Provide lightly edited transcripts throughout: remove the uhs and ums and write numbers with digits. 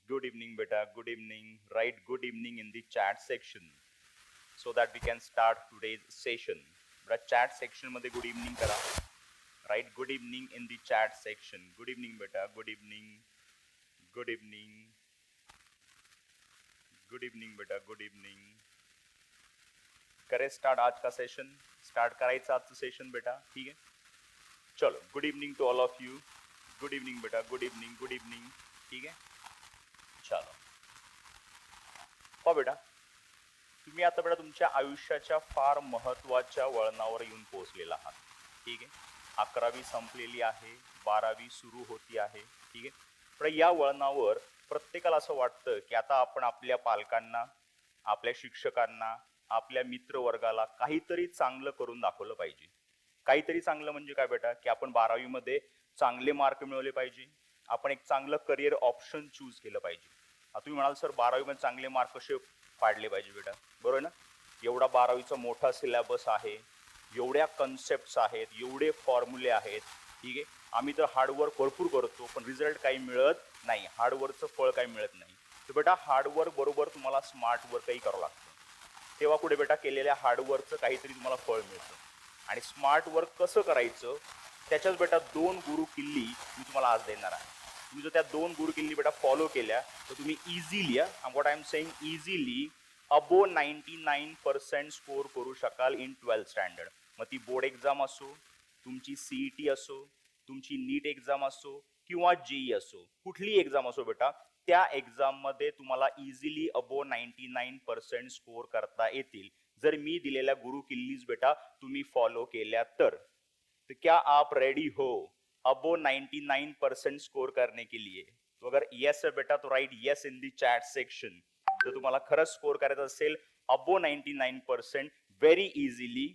Good evening, beta. Good evening. Write good evening in the chat section so that we can start today's session. Beta, chat section मध्ये good evening करा. Write good evening in the chat section. Good evening, beta. Good evening. Good evening. Good evening, beta. Good evening. करे start आज का session. Start करायचं आजचं session बेटा. ठीक आहे. चलो good evening to all of you. Good evening बेटा. Good evening. Good evening. ठीक आहे. चलो हो बेटा, तुम्ही आता बेटा तुमच्या आयुष्याच्या फार महत्वाच्या वळणावर येऊन पोहोचलेला आहात. ठीक आहे. 11वी संपलेली आहे, 12वी सुरू होती आहे. ठीक आहे. पण या वळणावर प्रत्येकाला असं वाटतं की आता आपण आपल्या पालकांना, आपल्या शिक्षकांना, आपल्या मित्रवर्गाला काहीतरी चांगलं करून दाखवलं पाहिजे. काहीतरी चांगलं म्हणजे काय बेटा, की आपण 12वी मध्ये चांगले मार्क मिळवले पाहिजे, आपण एक चांगलं करिअर ऑप्शन चूज केलं पाहिजे. आता तुम्ही म्हणाल सर 12वी मध्ये चांगले मार्क कसे पाडले पाहिजे बेटा, बरोबर ना? एवढा 12वीचा मोठा सिलेबस आहे, एवढ्या कन्सेप्ट्स आहेत, एवढे फॉर्म्युले आहेत. ठीक आहे. आम्ही तर हार्डवर्क भरपूर करतो पण रिझल्ट काही मिळत नाही, हार्डवर्कचं फळ काही मिळत नाही. तर बेटा हार्डवर्क बरोबर तुम्हाला स्मार्ट वर्कही करावं लागतं. तेव्हा कुठे बेटा केलेल्या हार्डवर्कचं काहीतरी तुम्हाला फळ मिळतं. आणि स्मार्ट वर्क कसं करायचं त्याच्याच बेटा 2 गुरु किल्ली मी तुम्हाला आज देणार आहे. तुम्ही जर त्या 2 गुरु किल्ली बेटा फॉलो केल्या तर तुम्ही easily, what I am saying, easily above 99% score करू शकाल इन 12th स्टँडर्ड. मग ती बोर्ड एक्झाम असो, तुमची सीईटी असो, तुमची नीट एक्झाम असो किंवा जेई असो, कुठलीही एक्झाम असो बेटा, त्या एक्झाम मध्ये तुम्हाला इझिली अबो 99% स्कोर करता येतील जर मी दिलेल्या गुरु किल्लीज बेटा तुम्ही फॉलो केल्या तर. क्या आप रेडी हो अबो 99% स्कोर करने के लिए? तो अगर यस है बेटा तो right yes in the chat section. जर तुम्हाला खरंच स्कोर करायचं असेल अबो 99% व्हेरी इझिली,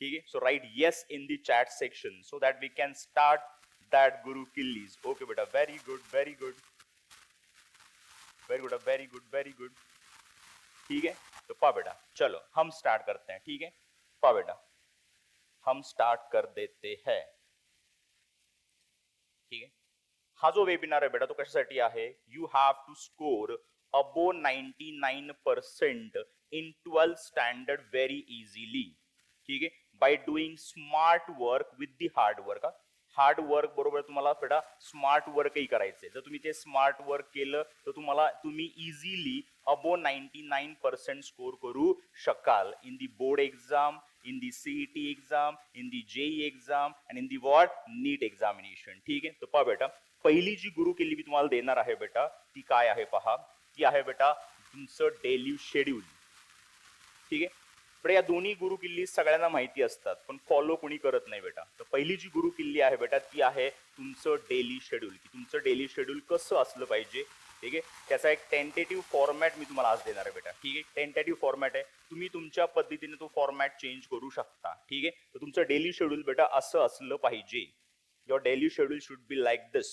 ठीक आहे, so write yes in the chat section so that we can start that गुरु किल्लीज. ओके बेटा, very good very good very good very good very good. ठीक है. तो पा बेटा चलो हम स्टार्ट करते हैं. ठीक है. पा बेटा हम स्टार्ट कर देते हैं. ठीक है. हा जो वेबिनार आहे बेटा तो कशासाठी आहे? You have to score above 99% in 12th standard very easily. ठीक आहे. By doing smart work with the hard work. Hard work बरोबर तुम्हाला बेटा स्मार्ट वर्कही करायचंय. जर तुम्ही ते स्मार्ट वर्क केलं तर तुम्ही इझिली अबो 99% स्कोर करू शकाल in the board exam, in the CET exam, in the JEE exam and in the what NEET examination. ठीक आहे. तर पहा बेटा पहिली जी गुरु किल्ली मी तुम्हाला देणार आहे बेटा ती काय आहे पहा. ती आहे बेटा तुमचं डेली शेड्यूल. ठीक आहे. पण या दोन्ही गुरु किल्ली सगळ्यांना माहिती असतात पण फॉलो कोणी करत नाही बेटा. तर पहिली जी गुरु किल्ली आहे बेटा ती आहे तुमचं डेली शेड्यूल, की तुमचं डेली शेड्यूल कसं असलं पाहिजे. ठीक आहे. त्याचा एक टेंटेटिव्ह फॉर्मॅट मी तुम्हाला आज देणार आहे बेटा. ठीक आहे. टेंटेटिव्ह फॉर्मॅट आहे, तुम्ही तुमच्या पद्धतीने तो फॉर्मॅट चेंज करू शकता. ठीक आहे. तर तुमचं डेली शेड्यूल बेटा असं असलं पाहिजे. Your daily schedule should be like this.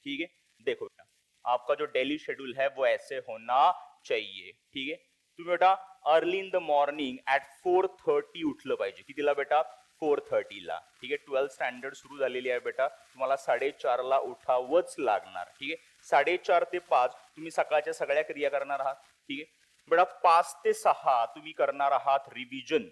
ठीक है. देखो बेटा आपका जो डेली शेड्यूल है वो ऐसे होना चाहिए. ठीक है. तुम्ही बेटा early in the morning at 4:30 उठलं पाहिजे. कितीला बेटा? 4:30 ला. ठीक आहे. 12th स्टँडर्ड सुरू झालेली आहे बेटा, तुम्हाला 4:30 ला उठावंच लागणार. ठीक आहे. 4:30 ते 5 तुम्ही सकाळच्या सगळ्या क्रिया करणार आहात. ठीक आहे. बेटा 5 ते 6 तुम्ही करणार आहात रिव्हिजन.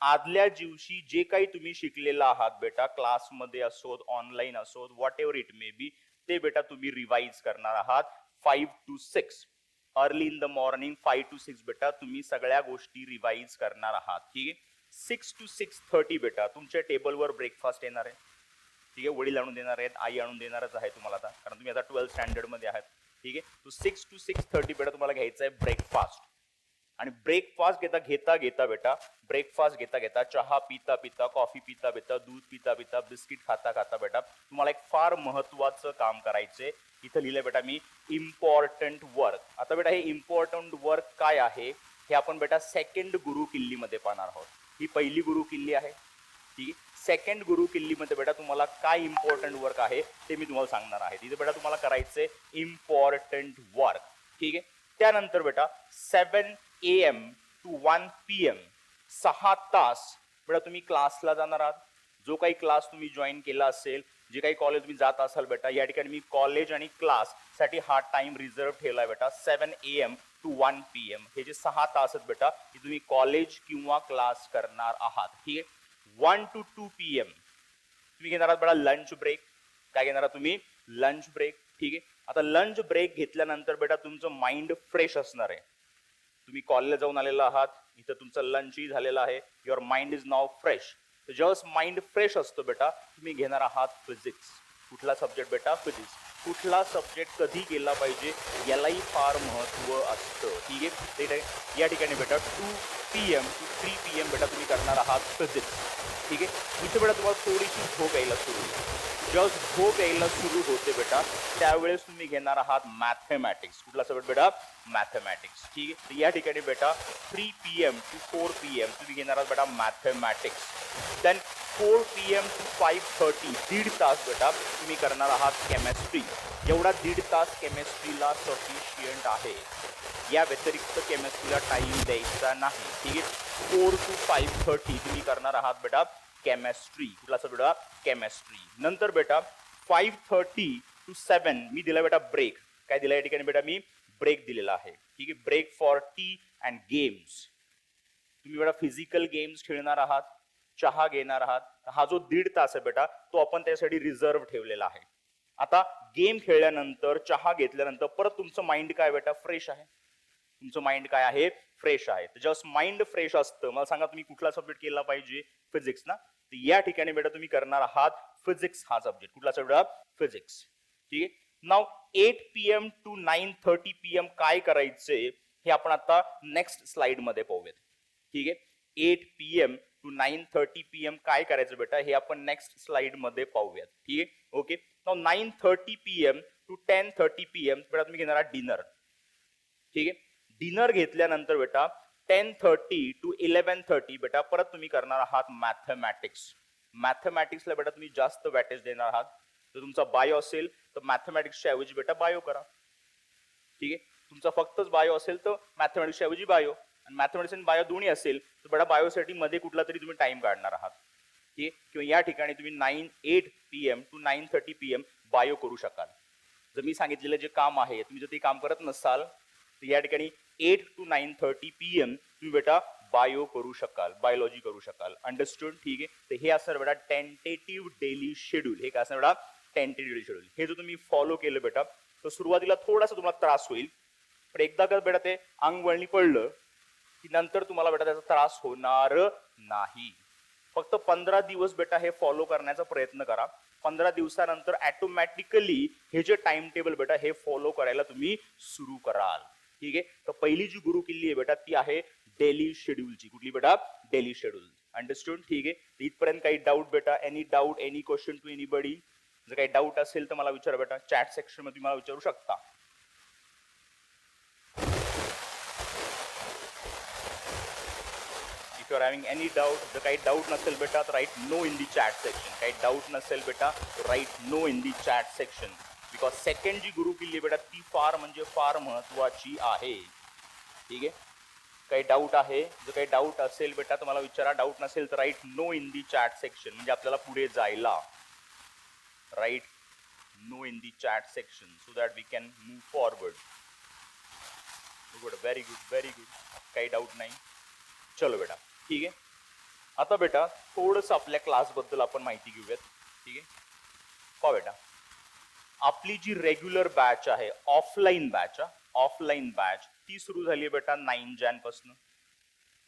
आदल्या दिवशी जे काही तुम्ही शिकलेला आहात बेटा क्लासमध्ये असोत, ऑनलाईन असोत, what ever it may be, ते बेटा तुम्ही रिवाइज करणार आहात 5 to 6. Early in the morning 5 to 6 बेटा तुम्ही सगळ्या गोष्टी रिवाइज करणार आहात. ठीक आहे. 6 to 6:30 बेटा तुमच्या टेबलवर ब्रेकफास्ट येणार आहे. ठीक आहे. वडील आणून देणार आहेत, आई आणून देणारच आहे तुम्हाला आता, कारण तुम्ही आता 12th स्टँडर्ड मध्ये आहात. ठीक आहे. तो 6 to 6:30 बेटा तुम्हाला घ्यायचा आहे ब्रेकफास्ट. आणि ब्रेकफास्ट घेता घेता चहा पिता पिता, कॉफी पिता पिता, दूध पिता पिता, बिस्किट खाता खाता बेटा तुम्हाला एक फार महत्वाचं काम करायचंय. इथं लिहिलंय बेटा मी इम्पॉर्टंट वर्क. आता बेटा हे इम्पॉर्टंट वर्क काय आहे हे आपण बेटा सेकंड गुरु किल्लीमध्ये पाहणार आहोत. ही पहिली गुरु किल्ली आहे. ठीक आहे. सेकंड गुरु किल्लीमध्ये बेटा तुम्हाला काय इम्पॉर्टंट वर्क आहे ते मी तुम्हाला सांगणार आहे. तिथे बेटा तुम्हाला करायचंय इम्पॉर्टंट वर्क. ठीक आहे. त्यानंतर बेटा 7 AM to 1 PM 6 तास बेटा तुम्ही क्लासला जाणार आहात. जो काही क्लास तुम्ही जॉईन केला असेल जे काही कॉलेज तुम्ही जात असाल बेटा, या ठिकाणी मी कॉलेज आणि क्लास साठी हा टाइम रिझर्व ठेवलाय बेटा 7 AM to 1 PM. हे जे 6 तास आहेत बेटा, की तुम्ही कॉलेज किंवा क्लास करणार आहात. ठीक आहे. 1 to 2 PM तुम्ही घेणार आहात बेटा लंच ब्रेक. काय घेणार आहात तुम्ही? Lunch break. ठीक आहे. आता लंच ब्रेक घेतल्यानंतर बेटा तुमचं माइंड फ्रेश असणार आहे. तुम्ही कॉलेजला जाऊन आलेला आहात, इथं तुमचं लंचही झालेलं आहे, your mind is now fresh. जेव्हा माइंड फ्रेश असतो बेटा, तुम्ही घेणार आहात फिजिक्स. कुठला सब्जेक्ट बेटा? फिजिक्स. कुठला सब्जेक्ट कधी केला पाहिजे यालाही फार महत्व असतं. ठीक आहे. या ठिकाणी बेटा 2 PM to 3 PM बेटा तुम्ही करणार आहात फिजिक्स. ठीक आहे. इथे बेटा तुम्हाला थोडीशी झोप यायला सुरू होईल. जेव्हा झोप यायला सुरू होते बेटा, त्यावेळेस तुम्ही घेणार आहात मॅथमॅटिक्स. कुठला सब्जेक्ट बेटा? मॅथमॅटिक्स. ठीक आहे. तर या ठिकाणी बेटा 3 PM to 4 PM तुम्ही घेणार आहात बेटा मॅथमॅटिक्स. देन 4 PM to 5:30 दीड तास बेटा तुम्ही करणार आहात केमिस्ट्री. एवढा दीड तास केमिस्ट्रीला सफिशियंट आहे. या व्यतिरिक्त केमिस्ट्रीला टाइम द्यायचा नाही. ठीक आहे. 4 to 5:30 तुम्ही करणार आहात बेटा केमिस्ट्री. कुठला सब्जेक्ट बेटा? केमिस्ट्री. नंतर बेटा 5:30 to 7 मी दिला बेटा ब्रेक. काय दिला या ठिकाणी बेटा? मी ब्रेक दिलेला आहे. ठीक आहे. Break for tea and games. तुम्ही बेटा फिजिकल गेम्स खेळणार आहात, चहा घेणार आहात. हा जो दीड तास आहे बेटा, तो आपण त्यासाठी रिझर्व ठेवलेला आहे. आता गेम खेळल्यानंतर, चहा घेतल्यानंतर परत तुमचं माइंड काय बेटा? फ्रेश आहे. तुमचं माइंड काय आहे? फ्रेश आहे. तर जेव्हा माइंड फ्रेश असतं, मला सांगा तुम्ही कुठला सब्जेक्ट केला पाहिजे? फिजिक्स ना. तर या ठिकाणी बेटा तुम्ही करणार आहात फिजिक्स हा सब्जेक्ट. कुठला सब्जेक्ट? फिजिक्स. ठीक आहे. नाव 8 PM to 9:30 PM काय करायचे हे आपण आता नेक्स्ट स्लाइड मध्ये पाहूयात. ठीक आहे. 8 PM to 9:30 PM काय करायचं बेटा हे आपण नेक्स्ट स्लाइड मध्ये पाहूयात. ठीक आहे. Okay. Now 9:30 PM to 10:30 PM बेटा तुम्ही घेणार आहात डिनर. ठीक आहे. डिनर घेतल्यानंतर बेटा 10:30 to 11:30 बेटा परत तुम्ही करणार आहात मॅथमॅटिक्स. मॅथमॅटिक्सला बेटा तुम्ही जास्त वॅटेज देणार आहात. जर तुमचा बायो असेल तर मॅथमॅटिक्सच्या ऐवजी बेटा बायो करा. ठीक आहे. तुमचा फक्तच बायो असेल तर मॅथमॅटिक्सच्या ऐवजी बायो, आणि मॅथमॅटिक्स आणि बायो दोन्ही असेल तर बेटा बायोसाठी मध्ये कुठला तरी तुम्ही टाइम काढणार आहात. ठीक आहे. किंवा या ठिकाणी तुम्ही 8 PM to 9:30 PM बायो करू शकाल. जर मी सांगितलेलं जे काम आहे तुम्ही जर ते काम करत नसाल तर या ठिकाणी 8 to 9:30 PM तुम्ही बेटा बायो करू शकाल, बायोलॉजी करू शकाल. अंडरस्टूड? ठीक आहे. तर हे असणार बेटा टेंटेटिव्ह डेली शेड्यूल. हे काय असणार बेटा? Tentative daily schedule. हे जर तुम्ही फॉलो केलं बेटा तर सुरुवातीला थोडासा तुम्हाला त्रास होईल, पण एकदा का बेटा ते अंग वळणी पडलं की नंतर तुम्हाला बेटा त्याचा त्रास होणार नाही. फक्त 15 दिवस बेटा हे फॉलो करण्याचा प्रयत्न करा. 15 दिवसानंतर ऑटोमॅटिकली हे जे टाइम टेबल बेटा हे फॉलो करायला तुम्ही सुरू कराल. ठीक आहे. तर पहिली जी गुरु किल्ली आहे बेटा ती आहे डेली शेड्यूलची. कुठली बेटा? Daily schedule. अंडरस्टूड? ठीक आहे. इथपर्यंत काही डाऊट बेटा? Any doubt, any question to anybody? जर काही डाऊट असेल तर मला विचारा बेटा, चॅट सेक्शन मध्ये मला विचारू शकता. If you are having any doubt, जर काही डाऊट नसेल बेटा तर write no in the chat section. काही डाऊट नसेल बेटा write no in the chat section. Because second जी गुरु किल्ली बेटा ती फार म्हणजे फार महत्वाची आहे. ठीक आहे. काही डाऊट आहे? जर काही डाऊट असेल बेटा तर मला विचारा. डाऊट नसेल तर write no in the chat section, म्हणजे आपल्याला पुढे जायला. Write no in the chat section so that we can move forward. Good, very good, very good. काही डाऊट नाही. चलो बेटा. ठीक आहे. आता बेटा थोडंसं आपल्या क्लास बद्दल आपण माहिती घेऊयात. ठीक आहे. पहा बेटा, आपली जी रेग्युलर बॅच आहे, ऑफलाईन बॅच ती सुरू झाली आहे बेटा 9 जॅन पासून.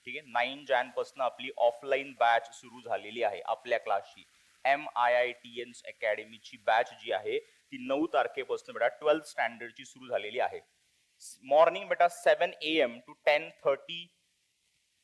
ठीक आहे. 9 जॅन पासून आपली ऑफलाईन बॅच सुरू झालेली आहे आपल्या क्लासची. MIITians अकॅडमीची बॅच जी आहे ती 9 तारखेपासून बेटा 12th स्टँडर्डची सुरू झालेली आहे. मॉर्निंग बेटा 7 AM to 10:30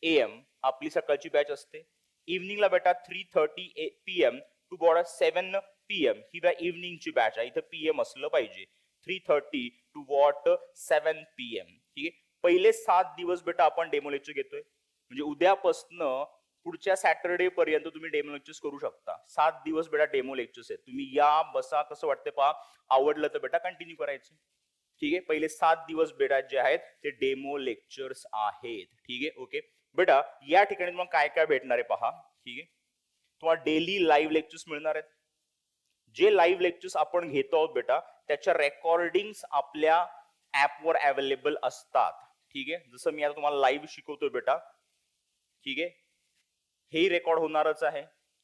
AM आपली सकाळची बॅच असते. इव्हनिंगला बेटा 3:30 PM टू बॉर्डर 7 PM ही इव्हनिंगची बॅच आहे. इथं PM असलं पाहिजे. 3:30 टू वॉट 7 PM. ठीक आहे. पहिले 7 दिवस बेटा आपण डेमो लेक्चर घेतोय, म्हणजे उद्यापासनं पुढच्या सॅटरडे पर्यंत तुम्ही डेमो लेक्चर्स करू शकता. 7 दिवस बेटा डेमो लेक्चर्स आहेत. तुम्ही या, बसा, कसं वाटतं पहा. आवडलं तर बेटा कंटिन्यू करायचं. ठीक आहे. पहिले 7 दिवस बेटा जे आहेत ते डेमो लेक्चर्स आहेत. ठीक आहे. ओके बेटा, या ठिकाणी तुम्हाला काय काय भेटणार आहे पहा. ठीक आहे. तुम्हाला डेली लाईव्ह लेक्चर्स मिळणार आहेत. जे लाईव्ह लेक्चर्स आपण घेतो आहोत बेटा त्याच्या रेकॉर्डिंग्स आपल्या ऍपवर अवेलेबल असतात. ठीक आहे, जसं मी आता तुम्हाला लाईव्ह शिकवतोय बेटा, ठीक आहे, हेही रेकॉर्ड होणारच आहे.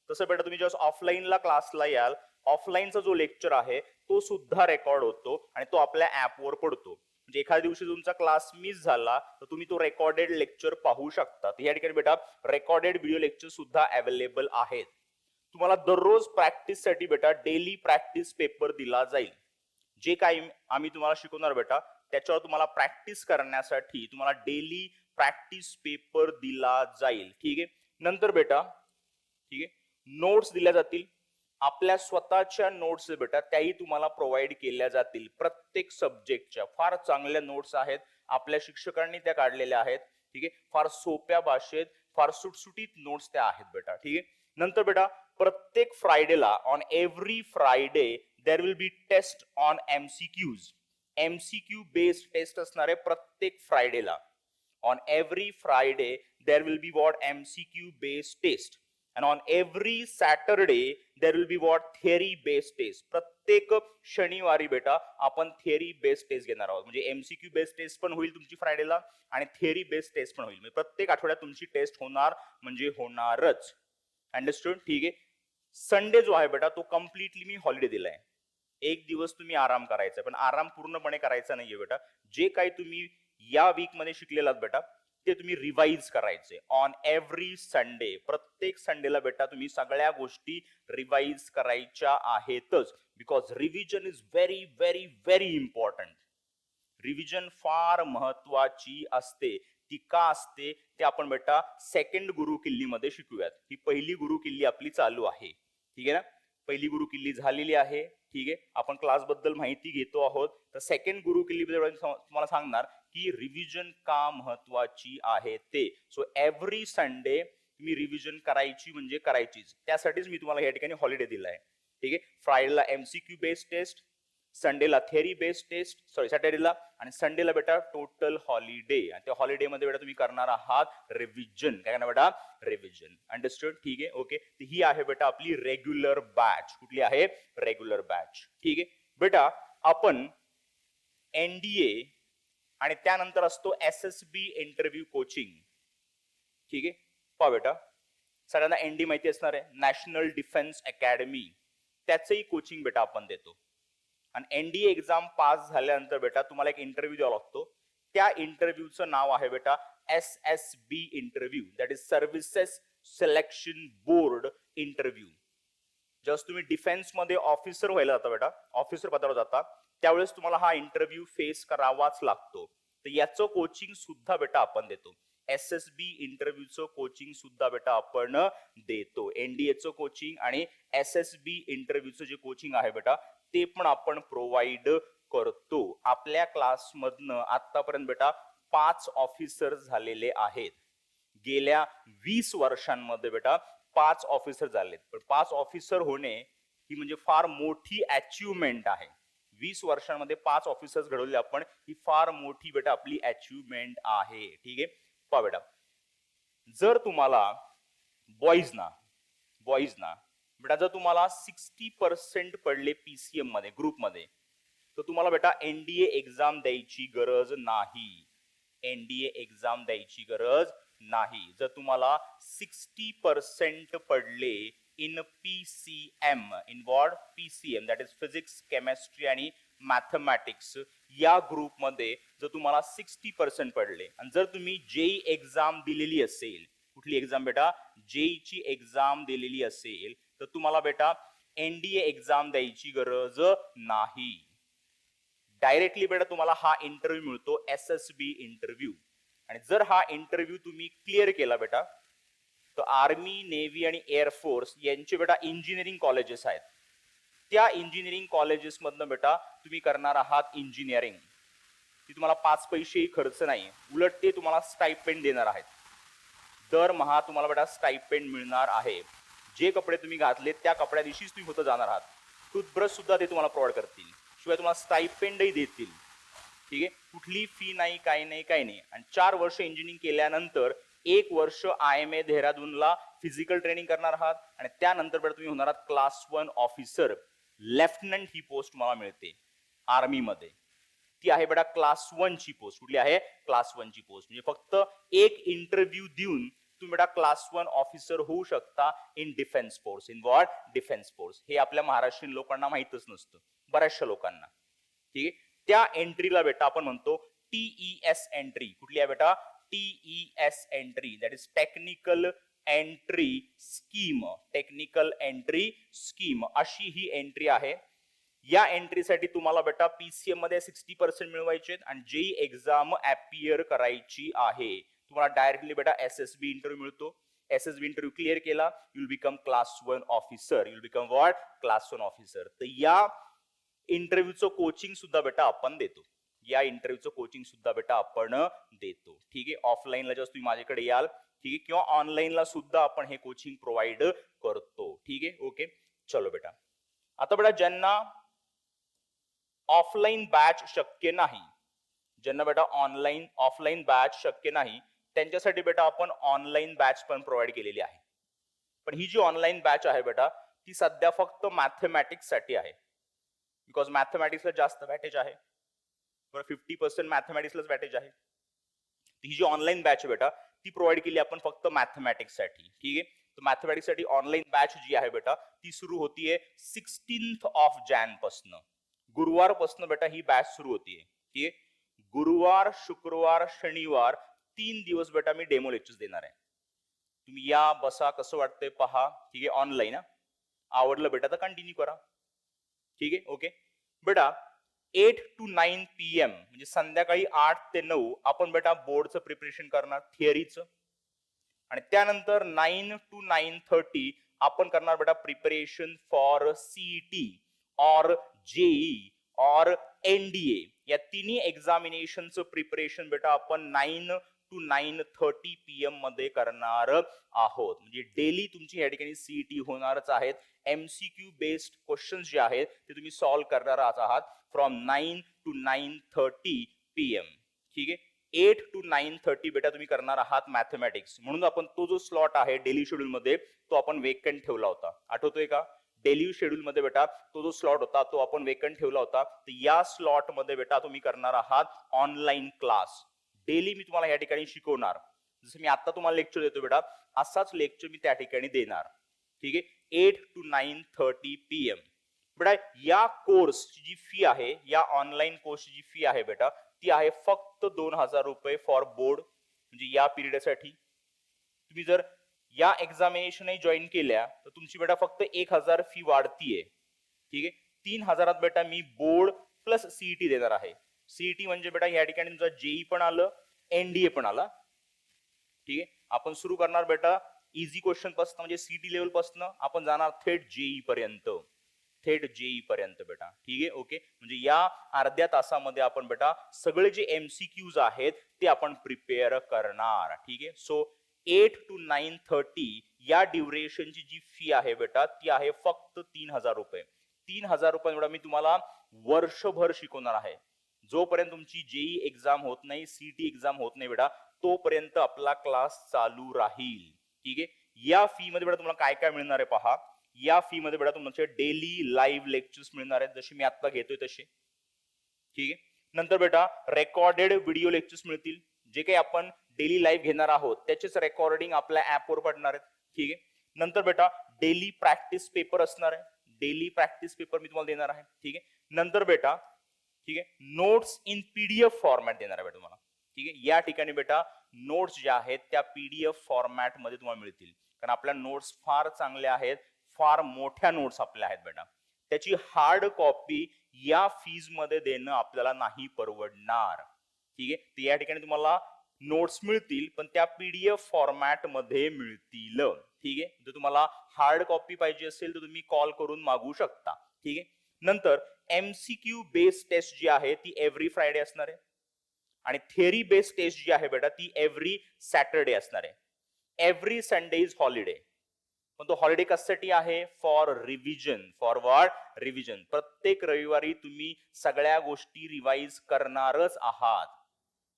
तसं बेटा तुम्ही जेव्हा ऑफलाईनला क्लासला याल, ऑफलाईनचा जो लेक्चर आहे तो सुद्धा रेकॉर्ड होतो आणि तो आपल्या ऍपवर पडतो. म्हणजे एखाद्या दिवशी तुमचा क्लास मिस झाला तर तुम्ही तो रेकॉर्डेड लेक्चर पाहू शकता. या ठिकाणी बेटा रेकॉर्डेड व्हिडिओ लेक्चर सुद्धा अवेलेबल आहेत. तुम्हाला दररोज प्रॅक्टिससाठी बेटा डेली प्रॅक्टिस पेपर दिला जाईल. जे काही आम्ही तुम्हाला शिकवणार बेटा त्याच्यावर तुम्हाला प्रॅक्टिस करण्यासाठी तुम्हाला डेली प्रॅक्टिस पेपर दिला जाईल. ठीक आहे, नंतर बेटा ठीक आहे नोट्स दिल्या जातील. आपल्या स्वतःच्या नोट्स बेटा त्याही तुम्हाला प्रोव्हाइड केल्या जातील. प्रत्येक सब्जेक्टच्या फार चांगल्या नोट्स आहेत, आपल्या शिक्षकांनी त्या काढलेल्या आहेत. ठीक आहे, फार सोप्या भाषेत फार सुटसुटीत नोट्स त्या आहेत बेटा. ठीक आहे, नंतर बेटा प्रत्येक फ्रायडेला on every Friday there will be test on MCQs. MCQ based test असणार आहे प्रत्येक फ्रायडेला. On every Friday there will be what MCQ based test. And on every Saturday there will be what theory based test. प्रत्येक शनिवारी बेटा आपण theory based test घेणार आहोत. म्हणजे MCQ based टेस्ट पण होईल तुमची फ्रायडेला आणि theory based टेस्ट पण होईल. म्हणजे प्रत्येक आठवड्यात तुमची टेस्ट होणार म्हणजे होणारच. अंडरस्टूड? ठीक आहे, संडे जो आहे बेटा तो कम्प्लिटली मी हॉलिडे दिलाय. एक दिवस तुम्ही आराम करायचा, पण आराम पूर्णपणे करायचा नाहीये बेटा. जे काही तुम्ही या वीक मध्ये शिकलेलात बेटा ते तुम्ही रिवाइज करायचे ऑन एव्हरी संडे. प्रत्येक संडेला बेटा तुम्ही सगळ्या गोष्टी रिवाइज करायच्या आहेतच. Because revision is very very very important. Revision फार महत्वाची असते. ती का असते ते आपण बेटा सेकंड गुरु किल्लीमध्ये शिकूयात. ही पहिली गुरु किल्ली आपली चालू आहे. ठीक आहे ना, पहिली गुरु किल्ली झालेली आहे. ठीक आहे, आपण क्लास बद्दल माहिती घेतो आहोत. तर सेकंड गुरु किल्ली तुम्हाला सांगणार की रिव्हिजन का महत्वाची आहे ते. सो एव्हरी संडे तुम्ही रिव्हिजन करायची म्हणजे करायचीच. त्यासाठीच मी तुम्हाला या ठिकाणी हॉलिडे दिलाय. ठीक आहे, फ्रायडेला एमसीक्यू बेस्ड टेस्ट, संडेला थेरी बेस्ड टेस्ट, सॅटर्डेला, आणि संडेला बेटा टोटल हॉलिडे. आणि त्या हॉलिडे मध्ये बेटा तुम्ही करणार आहात रिव्हिजन. काय करणार बेटा? रिव्हिजन. अंडरस्टूड? ठीक आहे, ओके. ही आहे बेटा आपली रेग्युलर बॅच. कुठली आहे? Regular batch. ठीक आहे बेटा, आपण एनडीए आणि त्यानंतर असतो एसएसबी इंटरव्ह्यू कोचिंग. ठीक आहे, पहा बेटा सगळ्यांना एनडी माहिती असणार आहे, नॅशनल डिफेन्स अकॅडमी. त्याचंही कोचिंग बेटा आपण देतो. आणि एनडीए एक्झाम पास झाल्यानंतर बेटा तुम्हाला एक इंटरव्ह्यू द्यावा लागतो. त्या इंटरव्ह्यूचं नाव आहे बेटा SSB interview, that is services selection board interview. Just तुम्ही डिफेन्स मध्ये ऑफिसर व्हायला जाता बेटा, ऑफिसर पदावर जाता, त्यावेळेस तुम्हाला हा इंटरव्ह्यू फेस करावाच लागतो. तर याचं कोचिंग सुद्धा बेटा आपण देतो. एसएसबी इंटरव्ह्यूचं कोचिंग सुद्धा बेटा आपण देतो. एनडीएचं कोचिंग आणि एसएसबी इंटरव्ह्यूचं जे कोचिंग आहे बेटा ते पण आपण प्रोव्हाइड करतो. आपल्या क्लासमधनं आतापर्यंत बेटा 5 ऑफिसर झालेले आहेत. गेल्या 20 वर्षांमध्ये बेटा 5 ऑफिसर झालेत. पण 5 ऑफिसर होणे ही म्हणजे फार मोठी अचिव्हमेंट आहे. 20 वर्षांमध्ये 5 ऑफिसर्स घडवले आपण, ही फार मोठी बेटा आपली अचिव्हमेंट आहे. ठीक आहे, पहा बेटा जर तुम्हाला बॉईजना बेटा जर तुम्हाला 60% पडले पीसीएम मध्ये ग्रुपमध्ये तर तुम्हाला बेटा एनडीए एक्झाम द्यायची गरज नाही. एनडीए एक्झाम द्यायची गरज नाही. जर तुम्हाला 60% पडले in PCM, in what? PCM, that is physics, chemistry आणि मॅथमॅटिक्स, या ग्रुपमध्ये जर तुम्हाला 60% पडले आणि जर तुम्ही जेई एक्झाम दिलेली असेल, कुठली एक्झाम बेटा? जेईची एक्झाम दिलेली असेल तर तुम्हाला बेटा एनडीए एक्झाम द्यायची गरज नाही. डायरेक्टली बेटा तुम्हाला हा इंटरव्ह्यू मिळतो, एसएसबी इंटरव्ह्यू. आणि जर हा इंटरव्ह्यू तुम्ही क्लिअर केला बेटा तर आर्मी, नेव्ही आणि एअरफोर्स यांचे बेटा इंजिनिअरिंग कॉलेजेस आहेत. त्या इंजिनिअरिंग कॉलेजेस मधनं बेटा तुम्ही करणार आहात इंजिनिअरिंग. ती तुम्हाला 5 पैसेही खर्च नाही, उलट ते तुम्हाला स्टायपेंड देणार आहेत. दरमहा तुम्हाला बेटा स्टायपेंड मिळणार आहे. जे कपडे तुम्ही घातले त्या कपड्या दिवशीच तुम्ही होतं जाणार आहात. टूथब्रश सुद्धा ते तुम्हाला प्रोव्हाइड करतील, शिवाय तुम्हाला स्टायपेंडही देतील. ठीक आहे, कुठली फी नाही, काही नाही, काही नाही. आणि 4 वर्ष इंजिनिअरिंग केल्यानंतर 1 वर्ष IMA देहरादूनला फिजिकल ट्रेनिंग करणार आहात आणि त्यानंतर बेटा तुम्ही होणार आहात क्लास 1 ऑफिसर. लेफ्टनंट ही पोस्ट मला मिळते आर्मीमध्ये, ती आहे बेटा क्लास 1 ची पोस्ट. कुठली आहे? क्लास 1 ची पोस्ट. म्हणजे फक्त एक इंटरव्ह्यू देऊन तुम्ही बेटा क्लास 1 ऑफिसर होऊ शकता in defence force. In what? Defence force. हे आपल्या महाराष्ट्रीयन लोकांना माहितच नसतं, बऱ्याचशा लोकांना. ठीक आहे, त्या एंट्रीला बेटा आपण म्हणतो TES एंट्री. कुठली आहे बेटा? TES entry, that is technical entry scheme. Technical entry scheme अशी ही एंट्री आहे. या एंट्रीसाठी तुम्हाला बेटा PCM मध्ये 60% मिळवायचे आणि जेई एक्झाम अपियर करायची आहे. तुम्हाला डायरेक्टली बेटा SSB इंटरव्ह्यू मिळतो. SSB इंटरव्ह्यू क्लिअर केला, you will become class 1 officer. You will become what? Class 1 officer. तर या इंटरव्ह्यूचं कोचिंग सुद्धा बेटा आपण देतो. या इंटरव्ह्यूचं कोचिंग सुद्धा बेटा आपण देतो. ठीक आहे, ऑफलाईनला जस्ट तुम्ही माझ्याकडे याल, ठीक आहे, किंवा ऑनलाईनला सुद्धा आपण हे कोचिंग प्रोव्हाइड करतो. ठीक आहे, ओके. चलो बेटा, आता बेटा ज्यांना ऑफलाईन बॅच शक्य नाही, ज्यांना बेटा ऑफलाईन बॅच शक्य नाही, त्यांच्यासाठी बेटा आपण ऑनलाईन बॅच पण प्रोव्हाइड केलेली आहे. पण ही जी ऑनलाईन बॅच आहे बेटा ती सध्या फक्त मॅथमॅटिक्स साठी आहे. बिकॉज मॅथमॅटिक्सला जास्त वॅटेज आहे, बरं 50% मॅथमॅटिक्सलाच वॅटेज आहे. ही जी ऑनलाईन बॅच आहे बेटा ती प्रोव्हाइड केली आपण फक्त मॅथमॅटिक्स साठी. ठीक आहे, तर मॅथमॅटिक्स साठी ऑनलाईन बॅच जी आहे बेटा ती सुरू होतीये 16 जॅन पासून. गुरुवार पासून बेटा ही बॅच सुरू होतीये. ठीक आहे, गुरुवार, शुक्रवार, शनिवार 3 दिवस बेटा मी डेमो लेक्चर्स देणार आहे. तुम्ही या, बसा, कसं वाटतंय पहा. ठीक आहे, ऑनलाईन. आवडलं बेटा तर कंटिन्यू करा. ठीक आहे, ओके बेटा. 8 to 9 PM म्हणजे संध्याकाळी 8 ते 9 आपण बेटा बोर्डचं प्रिपरेशन करणार थिअरीचं, आणि त्यानंतर 9 to 9:30 आपण करणार बेटा प्रिपरेशन फॉर CET और JEE और NDA. या तिन्ही एक्झामिनेशनचं प्रिपरेशन बेटा आपण 9 to 9:30 PM मध्ये करणार आहोत. म्हणजे डेली तुमची या ठिकाणी CET होणारच आहेत. MCQ बेस्ड क्वेश्चन्स जे आहेत ते तुम्ही सॉल्व्ह करणार आहात फ्रॉम 9 to 9:30 PM. ठीक आहे, 8 to 9:30 बेटा तुम्ही करणार आहात मॅथमॅटिक्स. म्हणून आपण तो जो स्लॉट आहे डेली शेड्यूल मध्ये तो आपण वेकंट ठेवला होता. आठवतोय का? डेली शेड्यूल मध्ये बेटा तो जो स्लॉट होता तो आपण वेकंट ठेवला होता. तर या स्लॉट मध्ये बेटा तुम्ही करणार आहात ऑनलाईन क्लास. डेली मी तुम्हाला या ठिकाणी शिकवणार. जसं मी आता तुम्हाला लेक्चर देतो बेटा असाच लेक्चर मी त्या ठिकाणी देणार. ठीक आहे, 8 to 9:30 PM. बेटा या कोर्सची जी फी आहे, या ऑनलाईन कोर्सची जी फी आहे बेटा ती आहे फक्त 2000 रुपये फॉर बोर्ड. म्हणजे या पिरियडसाठी तुम्ही जर या एक्झामिनेशन जॉईन केल्या तर तुमची बेटा फक्त 1000 फी वाढतीये. ठीक आहे, 3000 बेटा मी बोर्ड प्लस CET देणार आहे. CET म्हणजे बेटा या ठिकाणी तुमचा JEE पण आलं, NDA पण आला. ठीक आहे, आपण सुरू करणार बेटा इझी क्वेश्चन पासून, म्हणजे CET लेवल पासून आपण जाणार थेट JEE पर्यंत. थेट JEE पर्यंत बेटा. ठीक आहे, ओके. म्हणजे या अर्ध्या तासामध्ये आपण बेटा सगळे जे MCQs आहेत ते आपण प्रिपेअर करणार. ठीक आहे, सो 8 to 9:30 या ड्युरेशनची जी फी आहे बेटा ती आहे फक्त 3000 रुपये. 3000 रुपये बेटा मी तुम्हाला वर्षभर शिकवणार आहे. जोपर्यंत तुमची JEE एक्झाम होत नाही, CET एक्झाम होत नाही बेटा तोपर्यंत आपला क्लास चालू राहील. ठीक आहे, या फी मध्ये बेटा तुम्हाला काय काय मिळणार आहे पहा. या फी मध्ये बेटा तुमचे डेली लाईव्ह लेक्चर्स मिळणार आहेत जसे मी आता घेतोय तसे. ठीक आहे, नंतर बेटा रेकॉर्डेड व्हिडिओ लेक्चर्स मिळतील. जे काही आपण डेली लाईव्ह घेणार आहोत त्याचेच रेकॉर्डिंग आपल्या ऍपवर पडणार आहेत. ठीक आहे, नंतर बेटा डेली प्रॅक्टिस पेपर असणार आहे. डेली प्रॅक्टिस पेपर मी तुम्हाला देणार आहे. ठीक आहे, नंतर बेटा ठीक आहे नोट्स इन PDF फॉर्मॅट देणार आहे बेटा तुम्हाला. ठीक आहे, या ठिकाणी बेटा नोट्स ज्या आहेत त्या PDF फॉर्मॅट मध्ये तुम्हाला मिळतील. कारण आपल्या नोट्स फार चांगल्या आहेत, फार मोठ्या नोट्स आपल्या आहेत बेटा. त्याची हार्ड कॉपी या फीज मध्ये देणं आपल्याला नाही परवडणार. ठीक आहे, तर या ठिकाणी तुम्हाला नोट्स मिळतील पण त्या PDF फॉर्मॅट मध्ये मिळतील. ठीक आहे, जर तुम्हाला हार्ड कॉपी पाहिजे असेल तर तुम्ही कॉल करून मागवू शकता. ठीक आहे, नंतर MCQ बेस्ड टेस्ट जी आहे ती एव्हरी फ्रायडे असणार आहे आणि थेअरी बेस्ड टेस्ट जी आहे बेटा ती एव्हरी सॅटरडे असणार आहे. Every Sunday is holiday. पण तो हॉलिडे कशासाठी आहे? For revision. For what? Revision. प्रत्येक रविवारी तुम्ही सगळ्या गोष्टी रिवाइज करणारच आहात.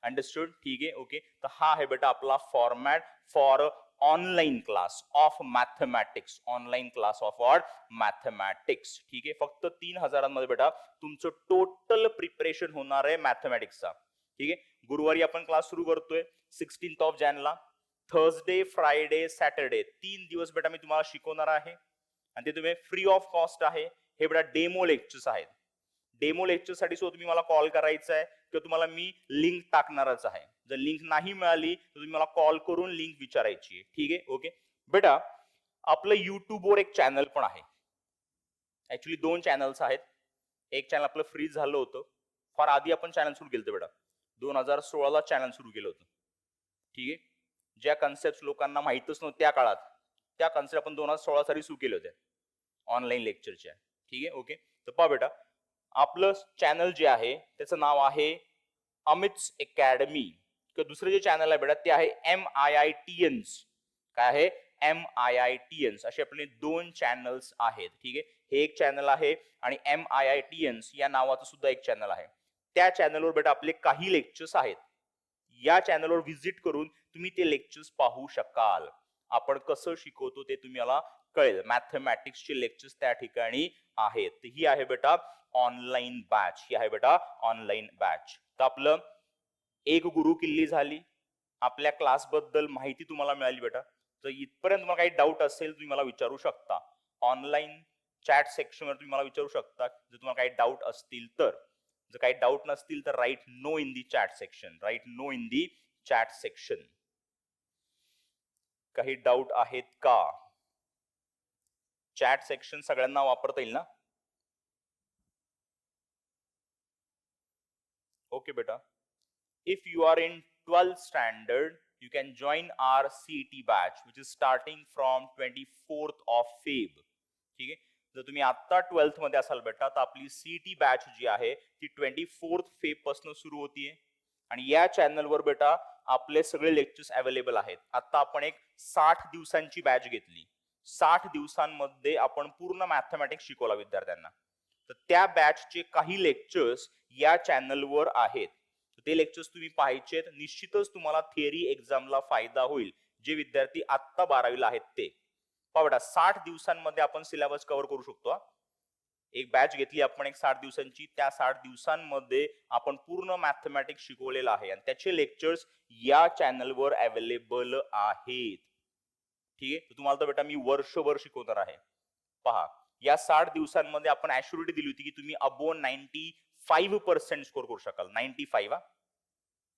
अंडरस्टूड? ठीक आहे, ओके. तर हा आहे बेटा आपला format for online class of mathematics, online class of what mathematics. ठीक आहे, फक्त 3,000 मध्ये बेटा तुमचं टोटल प्रिपरेशन होणार आहे मॅथमॅटिक्सचा. ठीक आहे, गुरुवारी आपण क्लास सुरू करतोय 16 जॅनला. थर्सडे, फ्रायडे, सॅटरडे 3 दिवस बेटा मी तुम्हाला शिकवणार आहे आणि ते तुम्ही फ्री ऑफ कॉस्ट आहे. हे बेटा डेमो लेक्चर्स आहेत. डेमो लेक्चर साठी सुद्धा तुम्ही मला कॉल करायचा आहे किंवा तुम्हाला मी लिंक टाकणारच आहे. जर लिंक नाही मिळाली तर तुम्ही मला कॉल करून लिंक विचारायची आहे. ठीक आहे, ओके बेटा. आपलं युट्यूबवर एक चॅनल पण आहे. ऍक्च्युली 2 चॅनल्स आहेत. एक चॅनल आपलं फ्रीज झालं होतं. फार आधी आपण चॅनल सुरू केलं होतं बेटा, 2016ला चॅनल सुरू केलं होतं. ठीक आहे, ज्या कन्सेप्ट लोकांना माहितच नव्हत्या त्या काळात, त्या कन्सेप्ट आपण 2016 साली सुरू केले होते ऑनलाईन लेक्चरच्या. ठीक आहे, ओके. तर पहा बेटा, आपलं चॅनल जे आहे त्याचं नाव आहे अमित्स अकॅडमी. किंवा दुसरं जे चॅनल आहे बेटा ते आहे MIITians. काय आहे? MIITians. असे आपले 2 चॅनल्स आहेत. ठीक आहे, हे एक चॅनल आहे आणि MIITians या नावाचं सुद्धा एक चॅनल आहे. त्या चॅनलवर बेटा आपले काही लेक्चर्स आहेत. या चॅनलवर व्हिजिट करून तुम्ही ते लेक्चर्स पाहू शकाल. आपण कसं शिकवतो ते तुम्हाला कळेल. मॅथमॅटिक्सचे लेक्चर्स त्या ठिकाणी आहेत. ही आहे बेटा ऑनलाईन बॅच. ही आहे बेटा ऑनलाईन बॅच. तर आपलं एक गुरु किल्ली झाली. आपल्या क्लास बद्दल माहिती तुम्हाला मिळाली बेटा. तर इथपर्यंत तुम्हाला काही डाऊट असेल तुम्ही मला विचारू शकता. ऑनलाईन चॅट सेक्शनवर तुम्ही मला विचारू शकता जर तुम्हाला काही डाऊट असतील तर. जर काही डाऊट नसतील तर write no in the chat section. Write no in the chat section. काही डाऊट आहेत का? चॅट सेक्शन सगळ्यांना वापरता येईल ना? ओके बेटा. If you are in 12th standard, you can join our CET batch, which is starting from 24th of Feb. ठीक आहे, जर तुम्ही आता 12th मध्ये असाल बेटा तर आपली CET बॅच जी आहे ती 24th फेब पासून सुरू होतीये. आणि या चॅनलवर बेटा आपले सगळे लेक्चर्स अवेलेबल आहेत. आता आपण एक 60 दिवसांची बॅच घेतली. 60 दिवसांमध्ये आपण पूर्ण मॅथमॅटिक्स शिकवला विद्यार्थ्यांना. तर त्या बॅचचे काही लेक्चर्स या चॅनलवर आहेत. ते लेक्चर्स तुम्ही पाहायचेत. निश्चितच तुम्हाला थिअरी एक्झामला फायदा होईल. जे विद्यार्थी आत्ता 12वीला आहेत ते पहा बेटा, 60 दिवसांमध्ये आपण सिलेबस कव्हर करू शकतो. एक बॅच घेतली आपण एक 60 दिवसांची. त्या 60 दिवसांमध्ये आपण पूर्ण मॅथमॅटिक्स शिकवलेलं आहे आणि त्याचे लेक्चर्स या चॅनलवर अवेलेबल आहेत. ठीक आहे, तुम्हाला तर बेटा मी वर्षभर शिकवणार आहे. पहा, या 60 दिवसांमध्ये आपण ऍश्युरिटी दिली होती की तुम्ही अबोव 95% स्कोर करू शकाल. 95.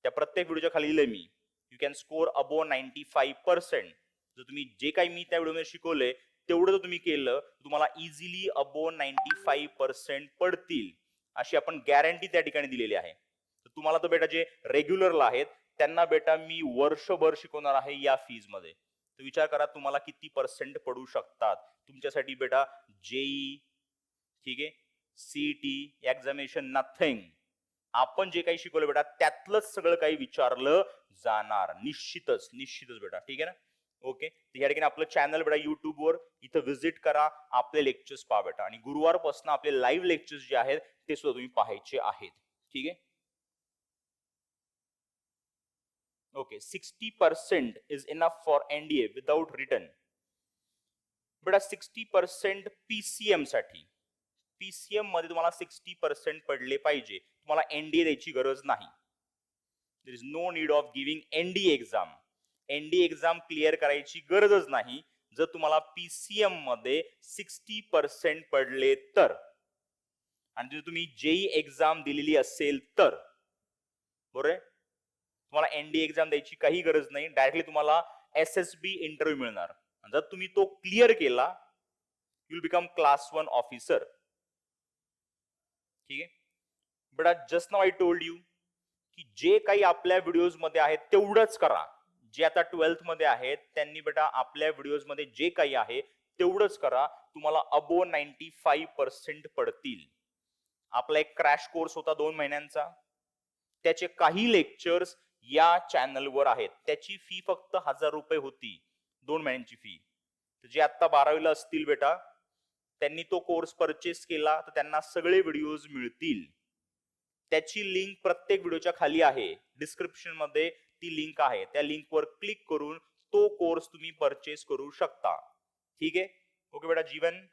त्या प्रत्येक व्हिडिओच्या खाली लिहिलंय मी, यू कॅन स्कोर अबोव 95%. जर तुम्ही जे काही मी त्या व्हिडिओमध्ये शिकवलंय तेवढं जर तुम्ही केलं तुम्हाला इझिली अबोव 95% पडतील अशी आपण गॅरंटी त्या ठिकाणी दिलेली आहे. तर तुम्हाला तर बेटा जे रेग्युलरला आहेत त्यांना बेटा मी वर्षभर शिकवणार आहे या फीज मध्ये. तर विचार करा तुम्हाला किती पर्सेंट पडू शकतात. तुमच्यासाठी बेटा जेई, ठीक आहे, सीईटी एक्झामिनेशन नथिंग. आपण जे काही शिकवलं बेटा त्यातलंच सगळं काही विचारलं जाणार. निश्चितच निश्चितच बेटा. ठीक आहे ना? ओके, तर या ठिकाणी आपलं चॅनल बेटा युट्यूबवर इथं व्हिजिट करा. आपले लेक्चर्स पहा बेटा. आणि गुरुवारपासून आपले लाईव्ह लेक्चर्स जे आहेत ते सुद्धा तुम्ही पाहायचे आहेत. ठीक आहे, okay. 60% is enough for NDA without return. बेटा 60% पीसीएम साठी. पीसीएम मध्ये तुम्हाला 60% पडले पाहिजे. तुम्हाला एनडीए द्यायची गरज नाही. There is no need of giving NDA exam. NDA exam clear करायची गरजच नाही जर तुम्हाला पीसीएम मध्ये 60% पडले तर. आणि जर तुम्ही जेई एक्झाम दिलेली असेल तर बरोबर आहे, तुम्हाला एनडीए एक्झाम द्यायची काही गरज नाही. डायरेक्टली तुम्हाला एसएसबी इंटरव्ह्यू मिळणार. जर तुम्ही तो क्लिअर केला you will become class 1 officer. ठीक आहे बेटा, just now I told you की जे काही आपल्या व्हिडिओज मध्ये आहेत तेवढंच करा. जे आता 12th मध्ये आहेत त्यांनी बेटा आपल्या व्हिडिओज मध्ये जे काही आहे तेवढंच करा. तुम्हाला अबोव 95% पडतील. आपला एक क्रॅश कोर्स होता 2 महिन्यांचा. त्याचे काही लेक्चर्स या चॅनलवर आहेत. त्याची फी फक्त 1000 रुपये होती, 2 महिन्यांची फी. जे आता 12वीला असतील बेटा त्यांनी तो कोर्स परचेस केला तर त्यांना सगळे व्हिडिओज मिळतील. त्याची लिंक प्रत्येक व्हिडिओच्या खाली आहे. डिस्क्रिप्शन मध्ये ती लिंक आहे. त्या लिंकवर क्लिक करून तो कोर्स तुम्ही परचेस करू शकता. ठीक आहे, ओके बेटा जीवन.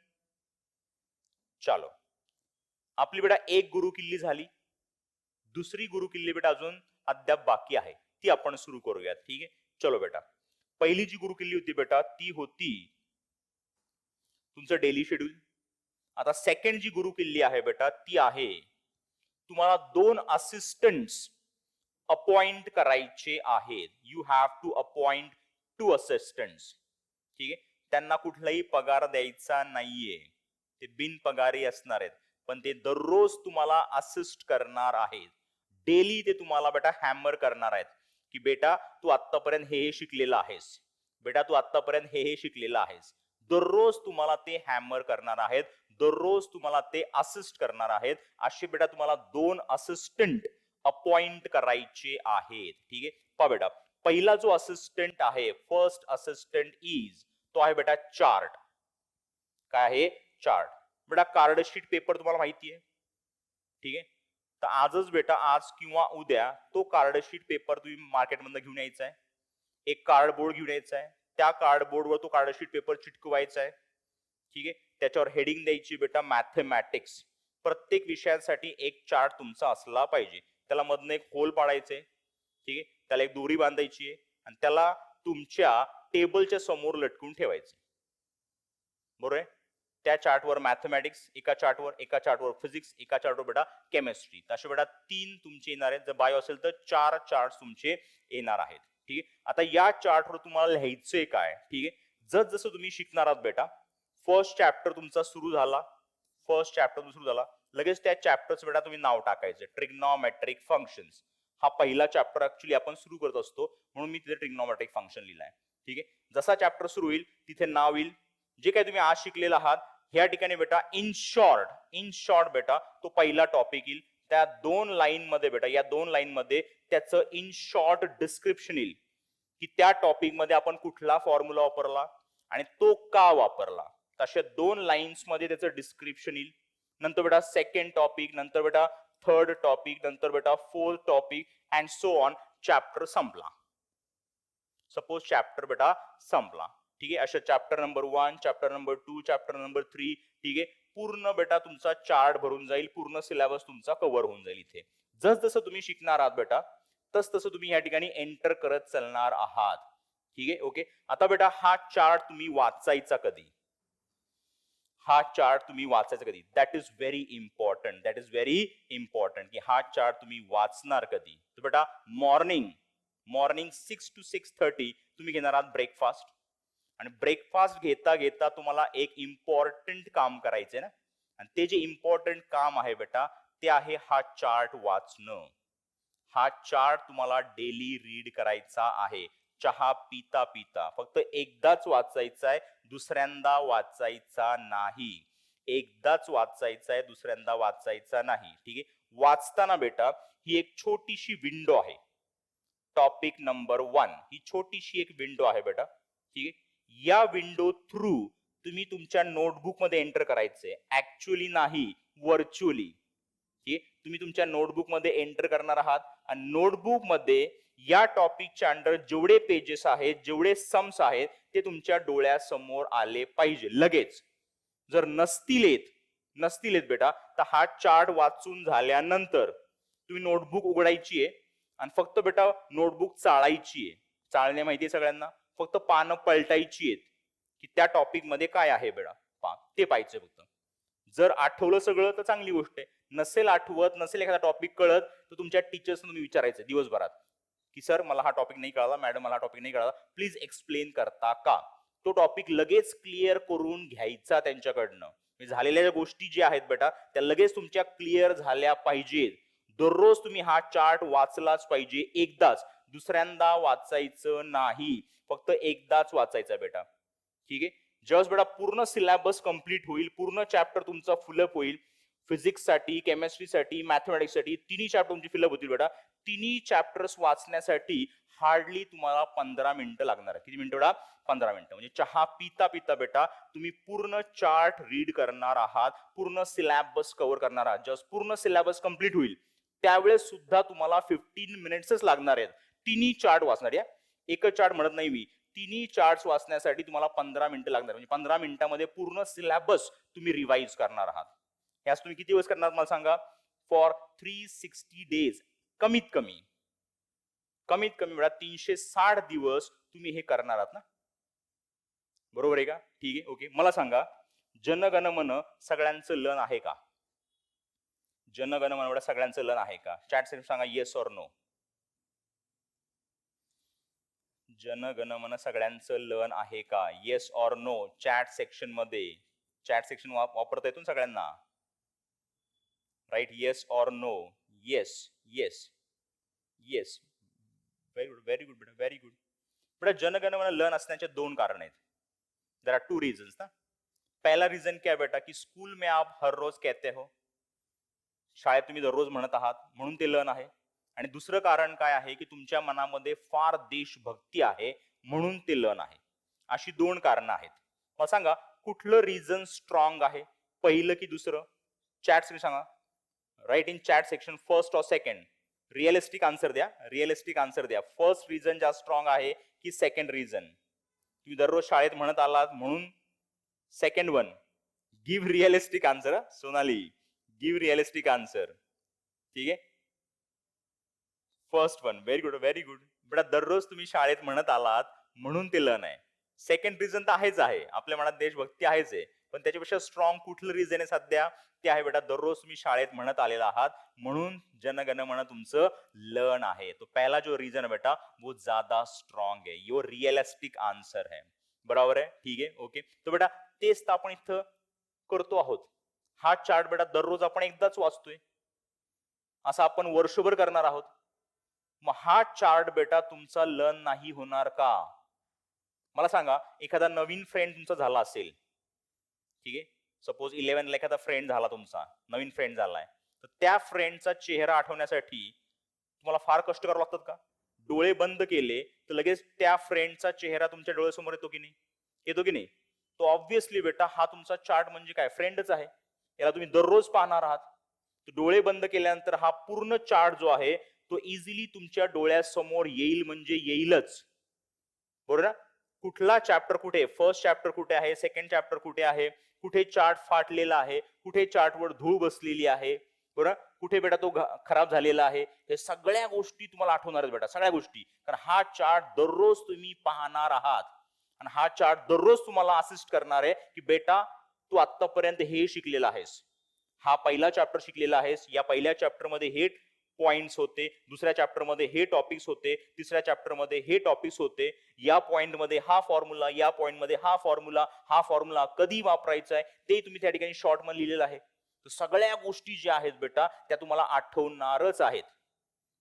चलो, आपली बेटा एक गुरु किल्ली झाली. दुसरी गुरु किल्ली बेटा अजून अद्याप बाकी आहे, ती आपण सुरू करूयात. ठीक आहे, चलो बेटा. पहिली जी गुरु किल्ली होती बेटा ती होती तुमचं डेली शेड्यूल. आता सेकंड जी गुरु किल्ली आहे बेटा ती आहे तुम्हाला 2 असिस्टंट्स अपॉइंट करायचे आहेत. You have to appoint 2 assistants. ठीक आहे, त्यांना कुठलाही पगार द्यायचा नाहीये, ते बिनपगारी असणार आहेत, पण ते दररोज तुम्हाला असिस्ट करणार आहेत. डेली ते तुम्हाला बेटा हॅमर करणार आहेत की बेटा तू आतापर्यंत हे शिकलेला आहेस, बेटा तू आतापर्यंत हे शिकलेला आहेस. दररोज तुम्हाला ते हॅमर करणार आहेत, दररोज तुम्हाला ते असिस्ट करणार आहेत. असे बेटा तुम्हाला 2 असिस्टंट अपॉइंट करायचे आहेत. ठीक आहे, पहा बेटा पहिला जो असिस्टंट आहे, फर्स्ट असिस्टंट इज, तो आहे बेटा चार्ट. काय आहे? चार्ट. बेटा कार्डशीट पेपर तुम्हाला माहिती आहे. ठीक आहे, तर आजच बेटा आज किंवा उद्या तो कार्डशीट पेपर तुम्ही मार्केटमधून घेऊन यायचा आहे. एक कार्डबोर्ड घेऊन यायचा आहे, त्या कार्डबोर्डवर तो कार्डशीट पेपर चिटकवायचा आहे. ठीक आहे, त्याच्यावर हेडिंग द्यायची बेटा मॅथमॅटिक्स. प्रत्येक विषयासाठी एक चार्ट तुमचा असला पाहिजे. त्याला मधनं एक होल पाडायचे. ठीक आहे, त्याला एक दोरी बांधायची आहे आणि त्याला तुमच्या टेबलच्या समोर लटकून ठेवायचे. बरोबर आहे, त्या चार्टवर मॅथमॅटिक्स, एका चार्टवर फिजिक्स, एका चार्टवर बेटा केमिस्ट्री. असे बेटा 3 तुमचे येणार आहेत. जर बायो असेल तर 4 चार्ट तुमचे येणार आहेत. ठीक आहे, आता या चार्टवर तुम्हाला लिहायचंय काय? ठीक आहे, जसं तुम्ही शिकणार आहात बेटा, फर्स्ट चॅप्टर तुमचा सुरू झाला, लगेच त्या चॅप्टरचं बेटा तुम्ही नाव टाकायचं. ट्रिग्नॉमेट्रिक फंक्शन्स हा पहिला चॅप्टर ऍक्च्युली आपण सुरू करत असतो, म्हणून मी तिथे ट्रिग्नॉमेट्रिक फंक्शन लिहिलाय. ठीक आहे, जसा चॅप्टर सुरू होईल तिथे नाव येईल. जे काही तुम्ही आज शिकलेला आहात ह्या ठिकाणी बेटा इन शॉर्ट बेटा तो पहिला टॉपिक येईल. त्या 2 लाईन मध्ये बेटा, या 2 लाईन मध्ये त्याचं इन शॉर्ट डिस्क्रिप्शन येईल की त्या टॉपिक मध्ये आपण कुठला फॉर्म्युला वापरला आणि तो का वापरला. तशा 2 लाईन्स मध्ये त्याचं डिस्क्रिप्शन येईल. नंतर बेटा सेकंड टॉपिक, नंतर बेटा थर्ड टॉपिक, नंतर बेटा fourth topic and so on. Chapter संपला. सपोज चॅप्टर बेटा संपला. ठीक आहे, अशा chapter number 1, chapter number 2, chapter number 3. ठीक आहे, पूर्ण बेटा तुमचा चार्ट भरून जाईल, पूर्ण सिलेबस तुमचा कव्हर होऊन जाईल. इथे जसं तुम्ही शिकणार आहात बेटा तसं तुम्ही या ठिकाणी एंटर करत चालणार आहात. ठीक आहे, ओके. आता बेटा हा चार्ट तुम्ही वाचायचा कधी? दॅट इज व्हेरी इम्पॉर्टंट की हा चार्ट तुम्ही वाचणार कधी? तर बेटा मॉर्निंग 6 to 6:30 तुम्ही घेणार आहात ब्रेकफास्ट. आणि ब्रेकफास्ट घेता घेता तुम्हाला एक इम्पॉर्टंट काम करायचंय ना, आणि ते जे इम्पॉर्टंट काम आहे बेटा ते आहे हा चार्ट वाचणं. हा चार्ट तुम्हाला डेली रीड करायचा आहे. चहा पिता पिता फक्त एकदाच वाचायचा आहे, दुसऱ्यांदा वाचायचा नाही. दुसऱ्यांदा वाचायचा नाही. ठीक आहे, वाचताना बेटा ही एक छोटीशी विंडो आहे. टॉपिक नंबर 1 ही छोटीशी एक विंडो आहे बेटा. ठीक आहे, या विंडो थ्रू तुम्ही तुमच्या नोटबुक मध्ये एंटर करायचंय. ऍक्च्युअली नाही, व्हर्च्युअली. ठीक आहे, तुम्ही तुमच्या नोटबुक मध्ये एंटर करणार आहात आणि नोटबुक मध्ये या टॉपिकच्या अंडर जेवढे पेजेस आहेत, जेवढे सम्स आहेत ते तुमच्या डोळ्यासमोर आले पाहिजे लगेच. जर नसतील येत बेटा तर हा चार्ट वाचून झाल्यानंतर तुम्ही नोटबुक उघडायची आहे आणि फक्त बेटा नोटबुक चाळायची आहे. चाळणे माहिती आहे सगळ्यांना, फक्त पानं पलटायची आहेत की त्या टॉपिक मध्ये काय आहे बेटा ते पाहिजे फक्त. जर आठवलं सगळं तर चांगली गोष्ट आहे, नसेल आठवत, नसेल एखादा टॉपिक कळत तर तुमच्या टीचर्सना तुम्ही विचारायचं दिवसभरात की सर मला हा टॉपिक नाही कळाला, मॅडम मला हा टॉपिक नाही कळाला, प्लीज एक्सप्लेन करता का. तो टॉपिक लगेच क्लिअर करून घ्यायचा त्यांच्याकडनं. झालेल्या गोष्टी ज्या आहेत बेटा त्या लगेच तुमच्या क्लिअर झाल्या पाहिजेत. दररोज तुम्ही हा चार्ट वाचलाच पाहिजे एकदाच, दुसऱ्यांदा वाचायचं नाही, फक्त एकदाच वाचायचा बेटा. ठीक आहे, जेव्हा बेटा पूर्ण सिलेबस कंप्लीट होईल, पूर्ण चॅप्टर तुमचा फुलअप होईल, फिजिक्स साठी, केमिस्ट्री साठी, मॅथमॅटिक्स साठी तिन्ही चॅप्टर तुमचे फिलअप होतील बेटा. तिन्ही चॅप्टर्स वाचण्यासाठी हार्डली तुम्हाला 15 मिनिटं लागणार. किती मिनिटं बेटा? 15 मिनिटं. म्हणजे चहा पिता पिता बेटा तुम्ही पूर्ण चार्ट रीड करणार आहात, पूर्ण सिलेबस कव्हर करणार आहात. जस्ट पूर्ण सिलेबस कंप्लीट होईल त्यावेळेस सुद्धा तुम्हाला 15 मिनिट्सच लागणार आहेत. तिन्ही चार्ट वाचणार. या एकच चार्ट म्हणत नाही मी, तिन्ही चार्ट्स वाचण्यासाठी तुम्हाला 15 मिनिटं लागणार, म्हणजे 15 मिनिटांमध्ये पूर्ण सिलेबस तुम्ही रिवाइज करणार आहात. यास तुम्ही किती दिवस करणार मला सांगा? For 360 days. कमीत कमी वेळा 360 दिवस तुम्ही हे करणार आहात ना, बरोबर आहे का? ठीक आहे, ओके. मला सांगा, जनगण मन सगळ्यांचं लन आहे का? जनगण मन सगळ्यांचं लन आहे का? चॅट सेक्शन सांगा yes or no. Jana Gana Mana सगळ्यांचं लन आहे का? Yes or no chat section मध्ये. चॅट सेक्शन वापरता येतो सगळ्यांना? Write, yes or no. Yes yes yes. Very good, very good बेटा, व्हेरी गुड बेटा. जनगण मन लन असण्याचे दोन कारण आहेत. देयर आर टू रीजन्स ना. पहला रीजन क्या बेटा की स्कूल में आप हर रोज कहते हो, शाळेत तुम्ही दररोज म्हणत आहात म्हणून ते लन आहे. आणि दुसरं कारण काय आहे की तुमच्या मनामध्ये फार देशभक्ती आहे म्हणून ते लन आहे. अशी दोन कारण आहेत. मला सांगा कुठलं रीजन स्ट्रॉंग आहे, पहिलं की दुसरं? चॅट सेक्शन सांगा. Write in chat section first और सेकंड. रिअलिस्टिक आन्सर द्या, रिअलिस्टिक आन्सर द्या. फर्स्ट रीजन जास्त स्ट्रॉंग आहे की सेकंड रीजन? तुम्ही दररोज शाळेत म्हणत आलात म्हणून second one. Give realistic answer. Sonali, give realistic answer. ठीक आहे, first one. Very good, very good बेटा. दररोज तुम्ही शाळेत म्हणत आलात म्हणून ते लन आहे. सेकंड रिझन तर आहेच आहे, आपल्या मनात देशभक्ती आहेच आहे, पण त्याच्यापेक्षा स्ट्रॉंग कुठलं रिझन आहे सध्या? ते आहे बेटा दररोज तुम्ही शाळेत म्हणत आलेला आहात म्हणून जनगण मन तुमचं लन आहे. तो पहला जो रीजन है बेटा वो ज्यादा स्ट्रॉंग है. यो रिअलिस्टिक आन्सर है. बरोबर आहे, ठीक आहे, ओके. तो बेटा तेच तर आपण इथं करतो आहोत. हा चार्ट बेटा दररोज आपण एकदाच वाचतोय, असं आपण वर्षभर करणार आहोत. मग हा चार्ट बेटा तुमचा लन नाही होणार का? मला सांगा, एखादा नवीन फ्रेंड तुमचा झाला असेल, ठीक आहे, सपोज 11 ला एखादा फ्रेंड झाला तुमचा, नवीन फ्रेंड झालाय, तर त्या फ्रेंडचा चेहरा आठवण्यासाठी तुम्हाला फार कष्ट करावं लागतात का? डोळे बंद केले तर लगेच त्या फ्रेंडचा चेहरा तुमच्या डोळ्यासमोर येतो की नाही? येतो की नाही? तो ऑब्व्हियसली बेटा हा तुमचा चार्ट म्हणजे काय? फ्रेंडच आहे. याला तुम्ही दररोज पाहणार आहात. डोळे बंद केल्यानंतर हा पूर्ण चार्ट जो आहे तो इझिली तुमच्या डोळ्यासमोर येईल, म्हणजे येईलच, बरोबर ना? कुठला चॅप्टर कुठे, फर्स्ट चॅप्टर कुठे आहे, सेकंड चॅप्टर कुठे आहे, कुठे चार्ट फाटलेला आहे, कुठे चार्टवर धूळ बसलेली आहे, बरोबर, कुठे बेटा तो खराब झालेला आहे, हे सगळ्या गोष्टी तुम्हाला आठवणार आहेत बेटा, सगळ्या गोष्टी. कारण हा चार्ट दररोज तुम्ही पाहणार आहात आणि हा चार्ट दररोज तुम्हाला असिस्ट करणार आहे की बेटा तू आतापर्यंत हे शिकलेला आहेस, हा पहिला चॅप्टर शिकलेला आहेस, या पहिल्या चॅप्टर मध्ये हे पॉइंट्स होते, दुसऱ्या चॅप्टर मध्ये हे टॉपिक्स होते, तिसऱ्या चॅप्टर मध्ये हे टॉपिक्स होते, या पॉइंट मध्ये हा फॉर्म्युला, या पॉइंट मध्ये हा फॉर्म्युला कधी वापरायचा आहे ते तुम्ही त्या ठिकाणी शॉर्ट मध्ये लिहिलेलं आहे. तर सगळ्या गोष्टी ज्या आहेत बेटा त्या तुम्हाला आठवणारच आहेत.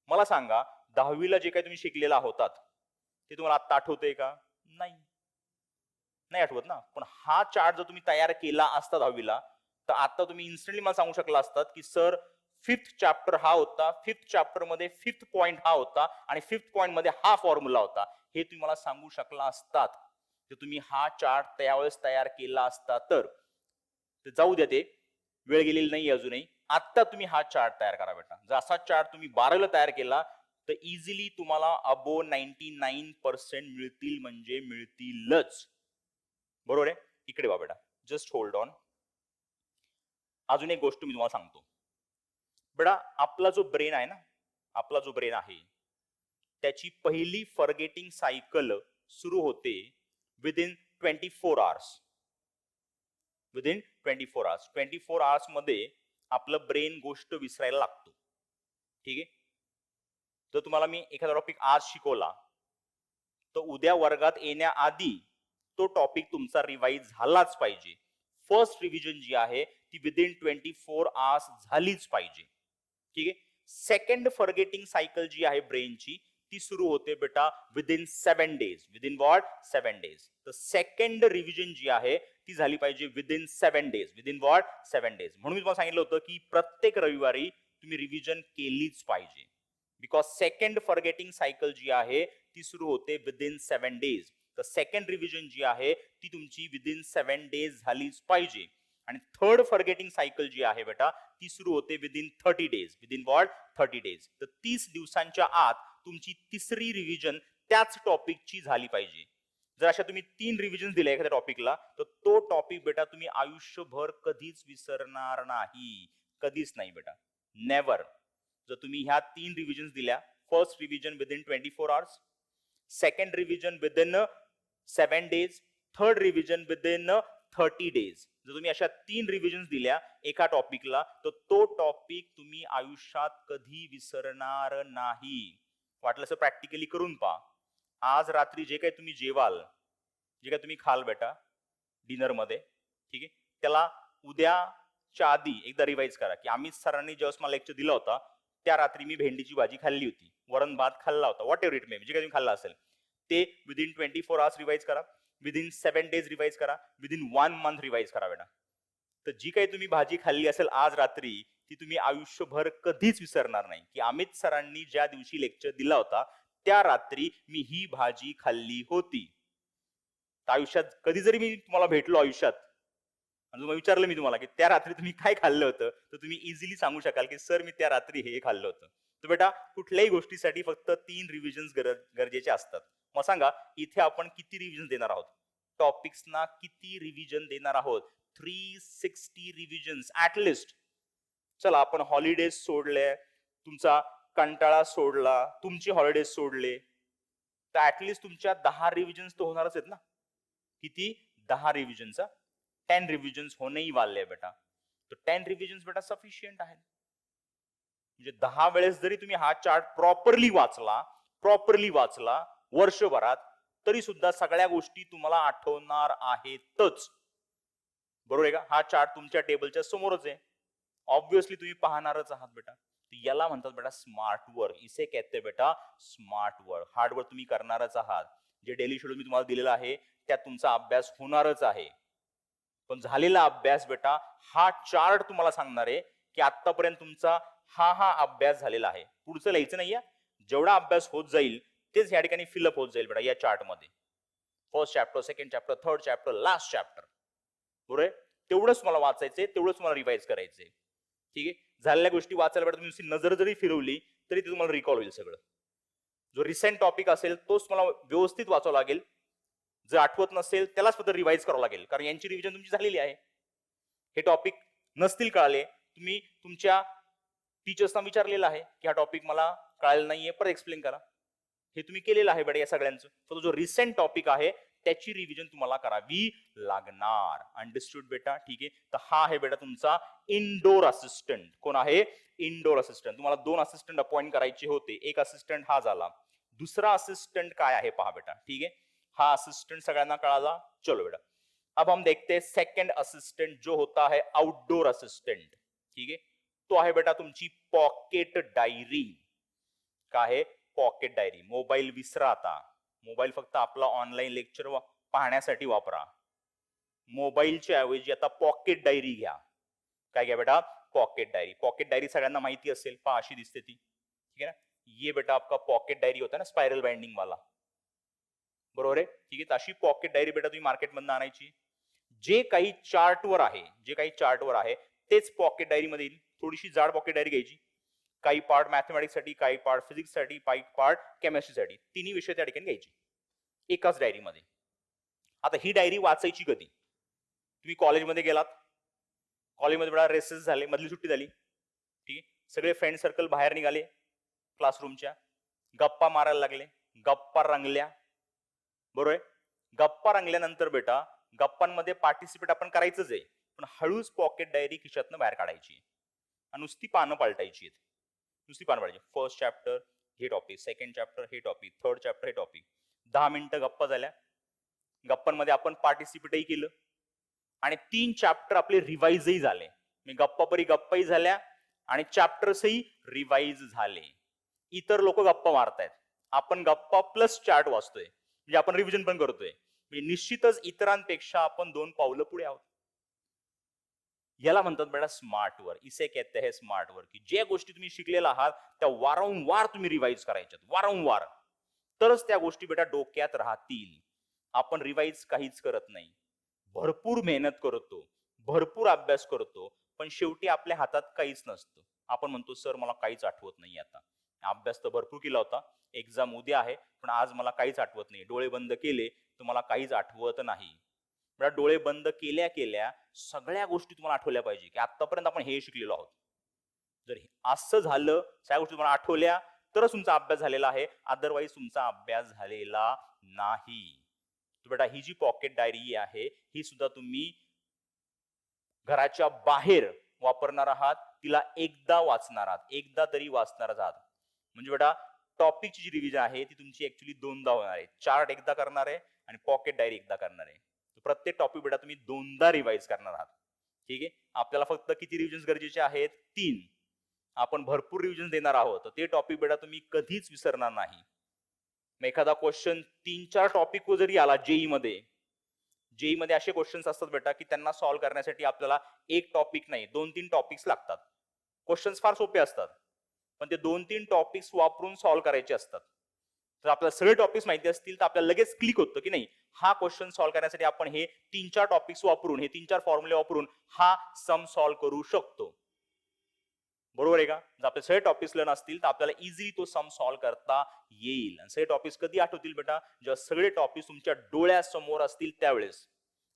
मला सांगा, 10वीला जे काही तुम्ही शिकलेला होतात ते तुम्हाला आता आठवतंय का? नाही, नाही आठवत ना. पण हा चार्ट जर तुम्ही तयार केला असता 10वीला तर आता तुम्ही इन्स्टंटली मला सांगू शकला असतात की सर फिफ्थ चॅप्टर हा होता, फिफ्थ चॅप्टर मध्ये फिफ्थ पॉइंट हा होता आणि फिफ्थ पॉइंट मध्ये हा फॉर्म्युला होता, हे तुम्ही मला सांगू शकला असतात. तर तुम्ही हा चार्ट त्यावेळेस तयार केला असता तर जाऊ द्या, ते वेळ गेलेली नाही अजूनही. आता तुम्ही हा चार्ट तयार करा बेटा. जर असा चार्ट तुम्ही 12ला तयार केला तर इझिली तुम्हाला अबो 99% मिळतील, म्हणजे मिळतीलच, बरोबर आहे. इकडे वा बेटा, जस्ट होल्ड ऑन. अजून एक गोष्ट मी तुम्हाला सांगतो बेटा. आपला जो ब्रेन आहे ना, आपला जो ब्रेन आहे त्याची पहिली फॉरगेटिंग सायकल सुरू होते within 24 hours. Within 24 hours. 24 hours मध्ये आपलं ब्रेन गोष्ट विसरायला लागतो, ठीक आहे. जर तुम्हाला मी एखादा टॉपिक आज शिकवला तर उद्या वर्गात येण्याआधी तो टॉपिक तुमचा रिवाइज झालाच पाहिजे. फर्स्ट रिव्हिजन जी आहे ती विदिन 24 आवर्स झालीच पाहिजे, ठीक आहे. सेकंड फॉरगेटिंग सायकल जी आहे ब्रेनची ती सुरू होते बेटा within 7 days. Within what? 7 days. तर सेकंड रिव्हिजन जी आहे ती झाली पाहिजे within 7 days. Within what? 7 days. म्हणून मी तुम्हाला सांगितलं होतं की प्रत्येक रविवारी तुम्ही रिव्हिजन केलीच पाहिजे, बिकॉज सेकंड फॉरगेटिंग सायकल जी आहे ती सुरू होते विदिन 7 डेज. तर सेकंड रिव्हिजन जी आहे ती तुमची विदिन 7 डेज झालीच पाहिजे. आणि थर्ड फॉरगेटिंग सायकल जी आहे बेटा ती सुरू होते within 30 days. Within what? 30 days. तर 30 दिवसांच्या आत तुमची तिसरी रिव्हिजन त्याच टॉपिकची झाली पाहिजे. जर अशा तुम्ही 3 रिव्हिजन दिल्या एखाद्या टॉपिकला, तर तो टॉपिक बेटा तुम्ही आयुष्यभर कधीच विसरणार नाही, कधीच नाही बेटा, नेव्हर. जर तुम्ही ह्या 3 रिव्हिजन्स दिल्या, first revision within 24 hours, second revision within 7 days, third revision within 30 days. जर तुम्ही अशा 3 रिव्हिजन्स दिल्या एका टॉपिकला, तर तो टॉपिक तुम्ही आयुष्यात कधी विसरणार नाही. वाटलं असं प्रॅक्टिकली करून पहा. आज रात्री जे काही तुम्ही जेवाल, जे काही तुम्ही खाल बेटा डिनर मध्ये, ठीक आहे, त्याला उद्याच्या आधी एकदा रिवाइज करा की अमित सरांनी जेव्हा मला लेक्चर दिला होता त्या रात्री मी भेंडीची भाजी खाल्ली होती, वरण भात खाल्ला होता, व्हॉट एव्हर इट मे, जे काही तुम्ही खाल्ला असेल ते विदिन 24 आवर्स रिवाइज करा, विदिन 7 डेज रिवाइज करा, विदिन 1 मंथ रिवाइज करा बेटा. तर जी काही तुम्ही भाजी खाल्ली असेल आज रात्री, ती तुम्ही आयुष्यभर कधीच विसरणार नाही की अमित सरांनी ज्या दिवशी लेक्चर दिला होता त्या रात्री मी ही भाजी खाल्ली होती. आयुष्यात कधी जरी मी तुम्हाला भेटलो आयुष्यात आणि विचारलं मी तुम्हाला की त्या रात्री तुम्ही काय खाल्लं होतं, तर तुम्ही इझिली सांगू शकाल की सर मी त्या रात्री हे खाल्लं होतं. तर बेटा कुठल्याही गोष्टीसाठी फक्त 3 रिव्हिजन्स गरजेचे असतात. मग सांगा इथे आपण किती रिव्हिजन देणार आहोत, टॉपिक्सना किती रिव्हिजन देणार आहोत? 360 रिव्हिजन्स ऍटलिस्ट. चला आपण हॉलिडेज सोडले, तुमचा कंटाळा सोडला, तुमचे हॉलिडेज सोडले, तर ऍटलिस्ट तुमच्या 10 रिव्हिजन्स तर होणारच आहेत ना. किती? 10 रिव्हिजनचा 10 रिव्हिजन्स होणेही वाले बेटा. तो 10 रिव्हिजन्स बेटा सफिशियंट आहे. म्हणजे 10 वेळेस जरी तुम्ही हा चार्ट प्रॉपरली वाचला वर्षभरात, तरी सुद्धा सगळ्या गोष्टी तुम्हाला आठवणार आहेतच. बरोबर आहे का? हा चार्ट तुमच्या टेबलच्या समोरच आहे, ऑब्विसली तुम्ही पाहणारच आहात बेटा. याला म्हणतात बेटा स्मार्ट वर्क. इसे कहते बेटा स्मार्ट वर्क. हार्ड वर्क तुम्ही करणारच आहात. जे डेली शेड्यूल मी तुम्हाला दिलेला आहे त्यात तुमचा अभ्यास होणारच आहे, पण झालेला अभ्यास बेटा हा चार्ट तुम्हाला सांगणार आहे की आतापर्यंत तुमचा हा अभ्यास झालेला आहे. पुढचं लिहायचं नाहीये, जेवढा अभ्यास होत जाईल तेच या ठिकाणी फिलअप होत जाईल बेटा या चार्ट मध्ये. First chapter, second chapter, third chapter, last chapter, बरोबर आहे? तेवढंच मला वाचायचंय, तेवढंच मला रिवाइज करायचंय. ठीक आहे, झालेल्या गोष्टी वाचायला बेटा तुम्ही नजर जरी फिरवली तरी ते तुम्हाला रिकॉल होईल सगळं. जो रिसेंट टॉपिक असेल तोच मला व्यवस्थित वाचावं लागेल, जर आठवत नसेल त्यालाच फक्त रिवाइज करावं लागेल, कारण यांची रिव्हिजन तुमची झालेली आहे. हे टॉपिक नसतील कळाले, तुम्ही तुमच्या टीचर्सना विचारलेलं आहे की हा टॉपिक मला कळायला नाहीये, परत एक्सप्लेन करा. हे तुम्ही केलेलं आहे बेटा या सगळ्यांचं. फक्त जो रिसेंट टॉपिक आहे त्याची रिव्हिजन तुम्हाला करावी लागणार. अंडरस्टूड बेटा? ठीक आहे, तर हा आहे बेटा तुमचा इनडोर असिस्टंट. कोण आहे? Indoor assistant. तुम्हाला 2 असिस्टंट अपॉइंट करायचे होते, एक असिस्टंट हा झाला. दुसरा असिस्टंट काय आहे पहा बेटा. ठीक आहे, हा असिस्टंट सगळ्यांना कळाला. चलो बेटा अब हम देखते हैं सेकंड असिस्टंट जो होता है आउटडोर असिस्टंट. ठीक है, तो आहे बेटा तुमची पॉकेट डायरी. काय आहे? Pocket diary. मोबाईल विसरा आता, मोबाईल फक्त आपला ऑनलाईन लेक्चर पाहण्यासाठी वापरा. मोबाईलच्या ऐवजी आता पॉकेट डायरी घ्या. काय घ्या बेटा? Pocket diary. पॉकेट डायरी सगळ्यांना माहिती असेल, पहा अशी दिसते ती. ठीक है ना, ये बेटा आपका पॉकेट डायरी होता है ना, स्पायरल बाइंडिंग वाला, बरोबर आहे? ठीक आहे, अशी पॉकेट डायरी बेटा तुम्ही मार्केटमधून आणायची. जे काही चार्टवर आहे तेच पॉकेट डायरी मध्ये येईल. थोडीशी जाड पॉकेट डायरी घ्यायची, काही पार्ट मॅथमॅटिक्स साठी, काही पार्ट फिजिक्स साठी, काही पार्ट केमिस्ट्री साठी, तिन्ही विषय त्या ठिकाणी घ्यायचे एकाच डायरीमध्ये. आता ही डायरी वाचायची कधी? तुम्ही कॉलेजमध्ये गेलात, कॉलेजमध्ये बेटा रेसेस झाले, मधली सुट्टी झाली, ठीक आहे, सगळे फ्रेंड सर्कल बाहेर निघाले क्लासरूमच्या, गप्पा मारायला लागले, गप्पा रंगल्या, बरोबर आहे? गप्पा रंगल्यानंतर बेटा गप्पांमध्ये पार्टिसिपेट आपण करायचंच आहे, पण हळूच पॉकेट डायरी खिशातनं बाहेर काढायची आणि नुसती पानं पालटायची. नुसती पानं पाळायची. फर्स्ट चॅप्टर हे टॉपिक, सेकंड चॅप्टर हे टॉपिक, थर्ड चॅप्टर हे टॉपिक. 10 मिनिटं गप्पा झाल्या, गप्पांमध्ये आपण पार्टिसिपेटही केलं आणि 3 चॅप्टर आपले रिवाइजही झाले. मी गप्पापरी गप्पाही झाल्या आणि चॅप्टर्सही रिवाइज झाले. इतर लोक गप्पा मारतायत, आपण गप्पा प्लस चार्ट वाचतोय, म्हणजे आपण रिव्हिजन पण करतोय. म्हणजे निश्चितच इतरांपेक्षा आपण 2 पावलं पुढे आहोत. याला म्हणतात बेटा स्मार्ट वर्क. इसे कहते हैं स्मार्ट वर्क. की ज्या गोष्टी तुम्ही शिकलेला आहात त्या वारंवार तुम्ही रिवाइज करायच्यात, वारंवार, तरच त्या गोष्टी बेटा डोक्यात राहतील. आपण रिवाइज काहीच करत नाही, भरपूर मेहनत करतो, भरपूर अभ्यास करतो, पण शेवटी आपल्या हातात काहीच नसतं. आपण म्हणतो सर मला काहीच आठवत नाही आता. अभ्यास तर भरपूर केला होता, एक्झाम उद्या आहे, पण आज मला काहीच आठवत नाही. डोळे बंद केले तर मला काहीच आठवत नाही. बरं, डोळे बंद केल्या केल्या सगळ्या गोष्टी तुम्हाला आठवल्या पाहिजे की आतापर्यंत आपण हे शिकलेलो आहोत. जर असं झालं, सगळ्या गोष्टी तुम्हाला आठवल्या तरच तुमचा अभ्यास झालेला आहे, अदरवाईज तुमचा अभ्यास झालेला नाही. बेटा ही जी पॉकेट डायरी आहे ही सुद्धा तुम्ही घराच्या बाहेर वापरणार आहात, तिला एकदा वाचणार आहात, एकदा तरी वाचणार आहात. म्हणजे बेटा टॉपिकची जी रिव्हिजन आहे ती तुमची ऍक्च्युली दोनदा होणार आहे. चार्ट एकदा करणार आहे आणि पॉकेट डायरी एकदा करणार आहे. प्रत्येक टॉपिक बेटा तुम्ही दोनदा रिवाइज करणार आहात. ठीक आहे, आपल्याला फक्त किती रिव्हिजन गरजेचे आहेत? 3. आपण भरपूर रिव्हिजन देणार आहोत, तर ते टॉपिक बेटा तुम्ही कधीच विसरणार नाही. एखादा क्वेश्चन 3-4 टॉपिक वर जरी आला जेई मध्ये असे क्वेश्चन्स असतात बेटा की त्यांना सॉल्व्ह करण्यासाठी आपल्याला एक टॉपिक नाही 2-3 टॉपिक्स लागतात. क्वेश्चन्स फार सोपे असतात पण ते 2-3 टॉपिक्स वापरून सॉल्व्ह करायचे असतात. तर आपल्याला सगळे टॉपिक्स माहिती असतील तर आपल्याला लगेच क्लिक होतं की नाही, हा क्वेश्चन सॉल्व्ह करण्यासाठी आपण हे 3-4 टॉपिक्स वापरून, हे 3-4 फॉर्म्युले वापरून हा सम सॉल्व्ह करू शकतो. बरोबर आहे का? जर आपले सगळे टॉपिक्स लर्न असतील तर आपल्याला इझिली तो सम सॉल्व्ह करता येईल. आणि सगळे टॉपिक्स कधी आठवतील बेटा? जेव्हा सगळे टॉपिक्स तुमच्या डोळ्यासमोर असतील त्यावेळेस.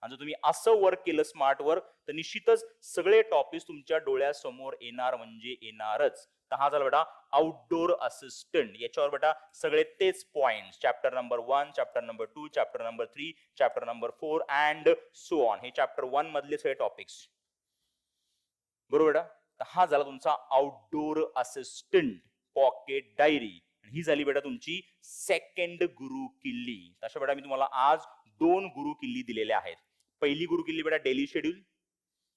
आणि जर तुम्ही असं वर्क केलं स्मार्ट वर्क तर निश्चितच सगळे टॉपिक्स तुमच्या डोळ्यासमोर येणार म्हणजे येणारच. तर हा झाला बेटा आउटडोर असिस्टंट. याच्यावर बेटा सगळे तेच points, chapter number 1, chapter number 2, chapter number 3, chapter number 4 and so on. हे चॅप्टर 1 मधले सगळे टॉपिक्स. बरोबर बेटा? तर हा झाला तुमचा आउटडोर असिस्टंट पॉकेट डायरी. ही झाली बेटा तुमची सेकंड गुरु किल्ली. तशा बेटा मी तुम्हाला आज 2 गुरु किल्ली दिलेल्या आहेत. पहिली गुरु किल्ली बेटा डेली शेड्यूल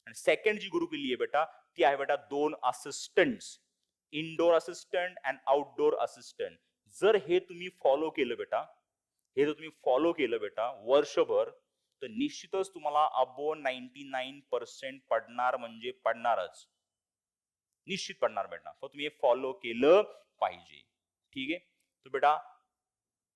आणि सेकंड जी गुरु किल्ली आहे बेटा ती आहे बेटा 2 assistants, indoor assistant and outdoor assistant. जर हे तुम्ही फॉलो केलं बेटा, हे जर तुम्ही फॉलो केलं बेटा वर्षभर, तर निश्चितच तुम्हाला अबो 99% पडणार म्हणजे पडणारच, निश्चित पडणार बेटा. तर तुम्ही हे फॉलो केलं पाहिजे. ठीक आहे. तर बेटा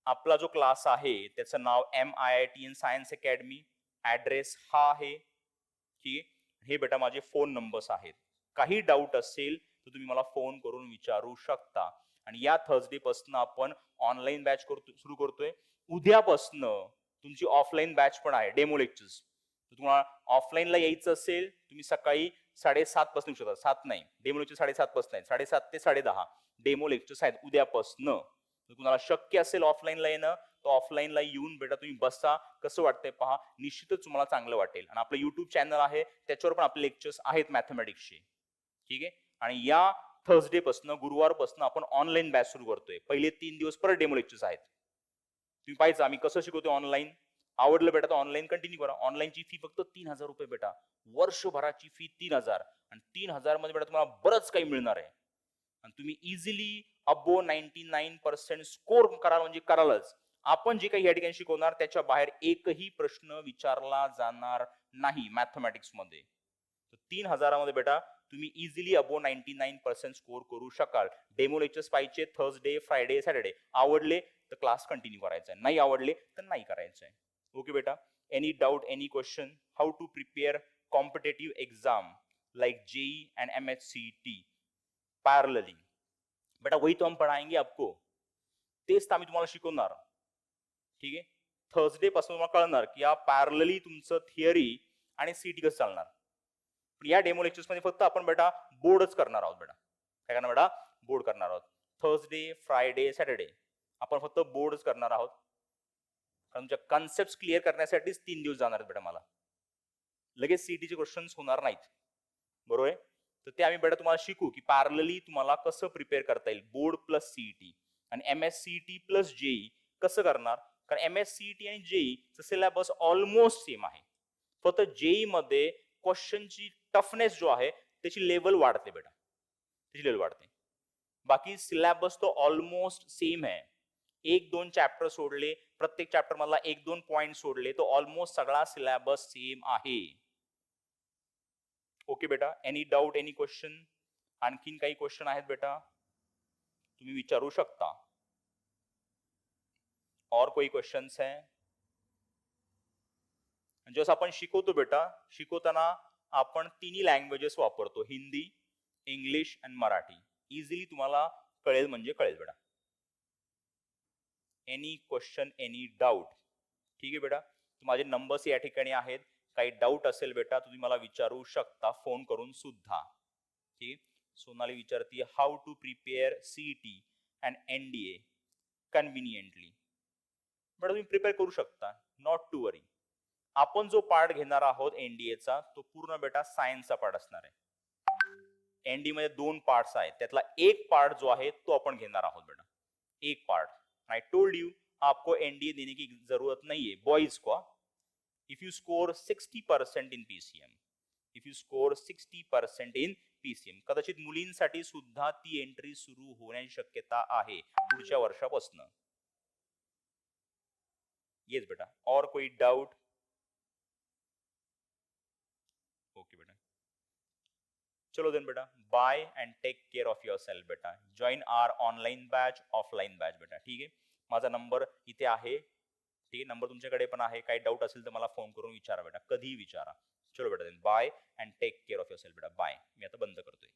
आपला जो क्लास आहे त्याचं नाव MIITN सायन्स अकॅडमी. ऍड्रेस हा आहे. ठीक आहे. हे बेटा माझे फोन नंबर्स आहेत. काही डाऊट असेल तर तुम्ही मला फोन करून विचारू शकता. आणि या थर्सडे पासून आपण ऑनलाईन बॅच सुरू करतोय. उद्यापासून तुमची ऑफलाईन बॅच पण आहे, डेमो लेक्चर्स. तुम्हाला ऑफलाईनला यायचं असेल तुम्ही सकाळी 7:30 पासून येऊ शकता. 7 नाही, डेमो लेक्चर 7:30 पासून आहेत. 7:30 ते 10:30 डेमो लेक्चर्स आहेत उद्यापासून. तुम्हाला शक्य असेल ऑफलाईनला येणं तर ऑफलाईनला येऊन बेटा तुम्ही बसा, कसं वाटतंय पहा, निश्चितच तुम्हाला चांगलं वाटेल. आणि आपलं युट्यूब चॅनल आहे त्याच्यावर पण आपले लेक्चर्स आहेत मॅथमॅटिक्सचे. ठीक आहे. आणि या थर्सडे पासून, गुरुवारपासून आपण ऑनलाईन बॅच सुरू करतोय. पहिले 3 दिवस परत डेमो लेक्चर्स आहेत. तुम्ही पाहिजे आम्ही कसं शिकवतोय ऑनलाईन. आवडलं बेटा तर ऑनलाईन कंटिन्यू करा. ऑनलाईनची फी फक्त 3,000 रुपये बेटा. वर्षभराची फी 3,000 आणि 3,000 मध्ये बेटा तुम्हाला बरंच काही मिळणार आहे. आणि तुम्ही इझिली अबो 99% स्कोर कराल म्हणजे करालच. आपण जे काही या ठिकाणी शिकवणार त्याच्या बाहेर एकही प्रश्न विचारला जाणार नाही मॅथमॅटिक्स मध्ये. 3,000 मध्ये बेटा तुम्ही इझिली अबो 99% स्कोर करू शकाल. डेमो लेक्चर्स पाहिजे थर्सडे, फ्रायडे, सॅटर्डे. आवडले तर क्लास कंटिन्यू करायचा आहे, नाही आवडले तर नाही करायचं आहे. ओके बेटा. Any doubt, any question? How to prepare competitive exam like JEE and MHCT parallelly? बेटा वही तो हम पढ़ाएंगे आपको. तेच आम्ही तुम्हाला शिकवणार. ठीक आहे. थर्सडे पासून तुम्हाला कळणार की या पॅरलली तुमचं थिअरी आणि सीटी कसं चालणार. या डेमो लेक्चर्स मध्ये फक्त आपण बेटा बोर्डच करणार आहोत बेटा. काय करणार बेटा? बोर्ड करणार आहोत. थर्सडे, फ्रायडे, सॅटर्डे आपण फक्त बोर्डच करणार आहोत. तुमच्या कन्सेप्ट क्लिअर करण्यासाठीच 3 दिवस जाणार आहेत बेटा मला. लगेच सीईटीचे क्वेश्चन्स होणार नाहीत. बरोबर आहे. तर ते आम्ही बेटा तुम्हाला शिकू की पॅरलली तुम्हाला कसं प्रिपेअर करता येईल बोर्ड प्लस सीईटी आणि MSCT प्लस जेई कसं करणार. कारण MSCT आणि जेई चा सिलेबस ऑलमोस्ट सेम आहे. फक्त जेई मध्ये क्वेश्चनची टफनेस जो आहे त्याची लेवल वाढते बेटा, त्याची लेवल वाढते. बाकी सिलेबस तो ऑलमोस्ट सेम आहे. 1-2 चॅप्टर सोडले, प्रत्येक चॅप्टर मधला 1-2 पॉइंट सोडले तो ऑलमोस्ट सगळा सिलेबस सेम आहे. ओके बेटा. Any doubt, any question? आणखीन काही क्वेश्चन आहेत बेटा तुम्ही विचारू शकता. और कोई क्वेश्चन्स है? जसं आपण शिकवतो बेटा, शिकवताना आपण तिन्ही लँग्वेजेस वापरतो, हिंदी, इंग्लिश आणि मराठी. इझिली तुम्हाला कळेल म्हणजे कळेल बेटा. Any question, any doubt? ठीक आहे बेटा, माझे नंबर्स या ठिकाणी आहेत. काही डाऊट असेल बेटा तुम्ही मला विचारू शकता फोन करून सुद्धा. ठीक. सोनाली विचारती how to prepare CET and NDA conveniently. बेटा तुम्ही प्रिपेअर करू शकता, नॉट टू वरी. आपण जो पार्ट घेणार आहोत एनडीएचा तो पूर्ण बेटा सायन्सचा पार्ट असणार आहे. एनडी मध्ये 2 पार्ट्स आहेत, त्यातला एक पार्ट जो आहे तो आपण घेणार आहोत बेटा. एक पार्ट. आई टोल्ड यू आपको एनडीए देने की जरूरत नहीं है बॉयज को. If you score 60% in PCM, if you score 60% in PCM, कदाचित मुलींसाठी सुद्धा ती एंट्री सुरू होण्याची शक्यता आहे पुढच्या वर्षापासून. येस बेटा. और कोई डाउट? ओके बेटा. चलो देन बेटा, bye and take care of yourself बेटा. Join our online batch, offline batch बेटा. ठीक आहे, माझा नंबर इथे आहे. ठीक आहे, नंबर तुमच्याकडे पण आहे. काही डाऊट असेल तर मला फोन करून विचारा बेटा, कधीही विचारा. चलो बेटा then, bye and take care of yourself बेटा. बाय. मी आता बंद करतोय.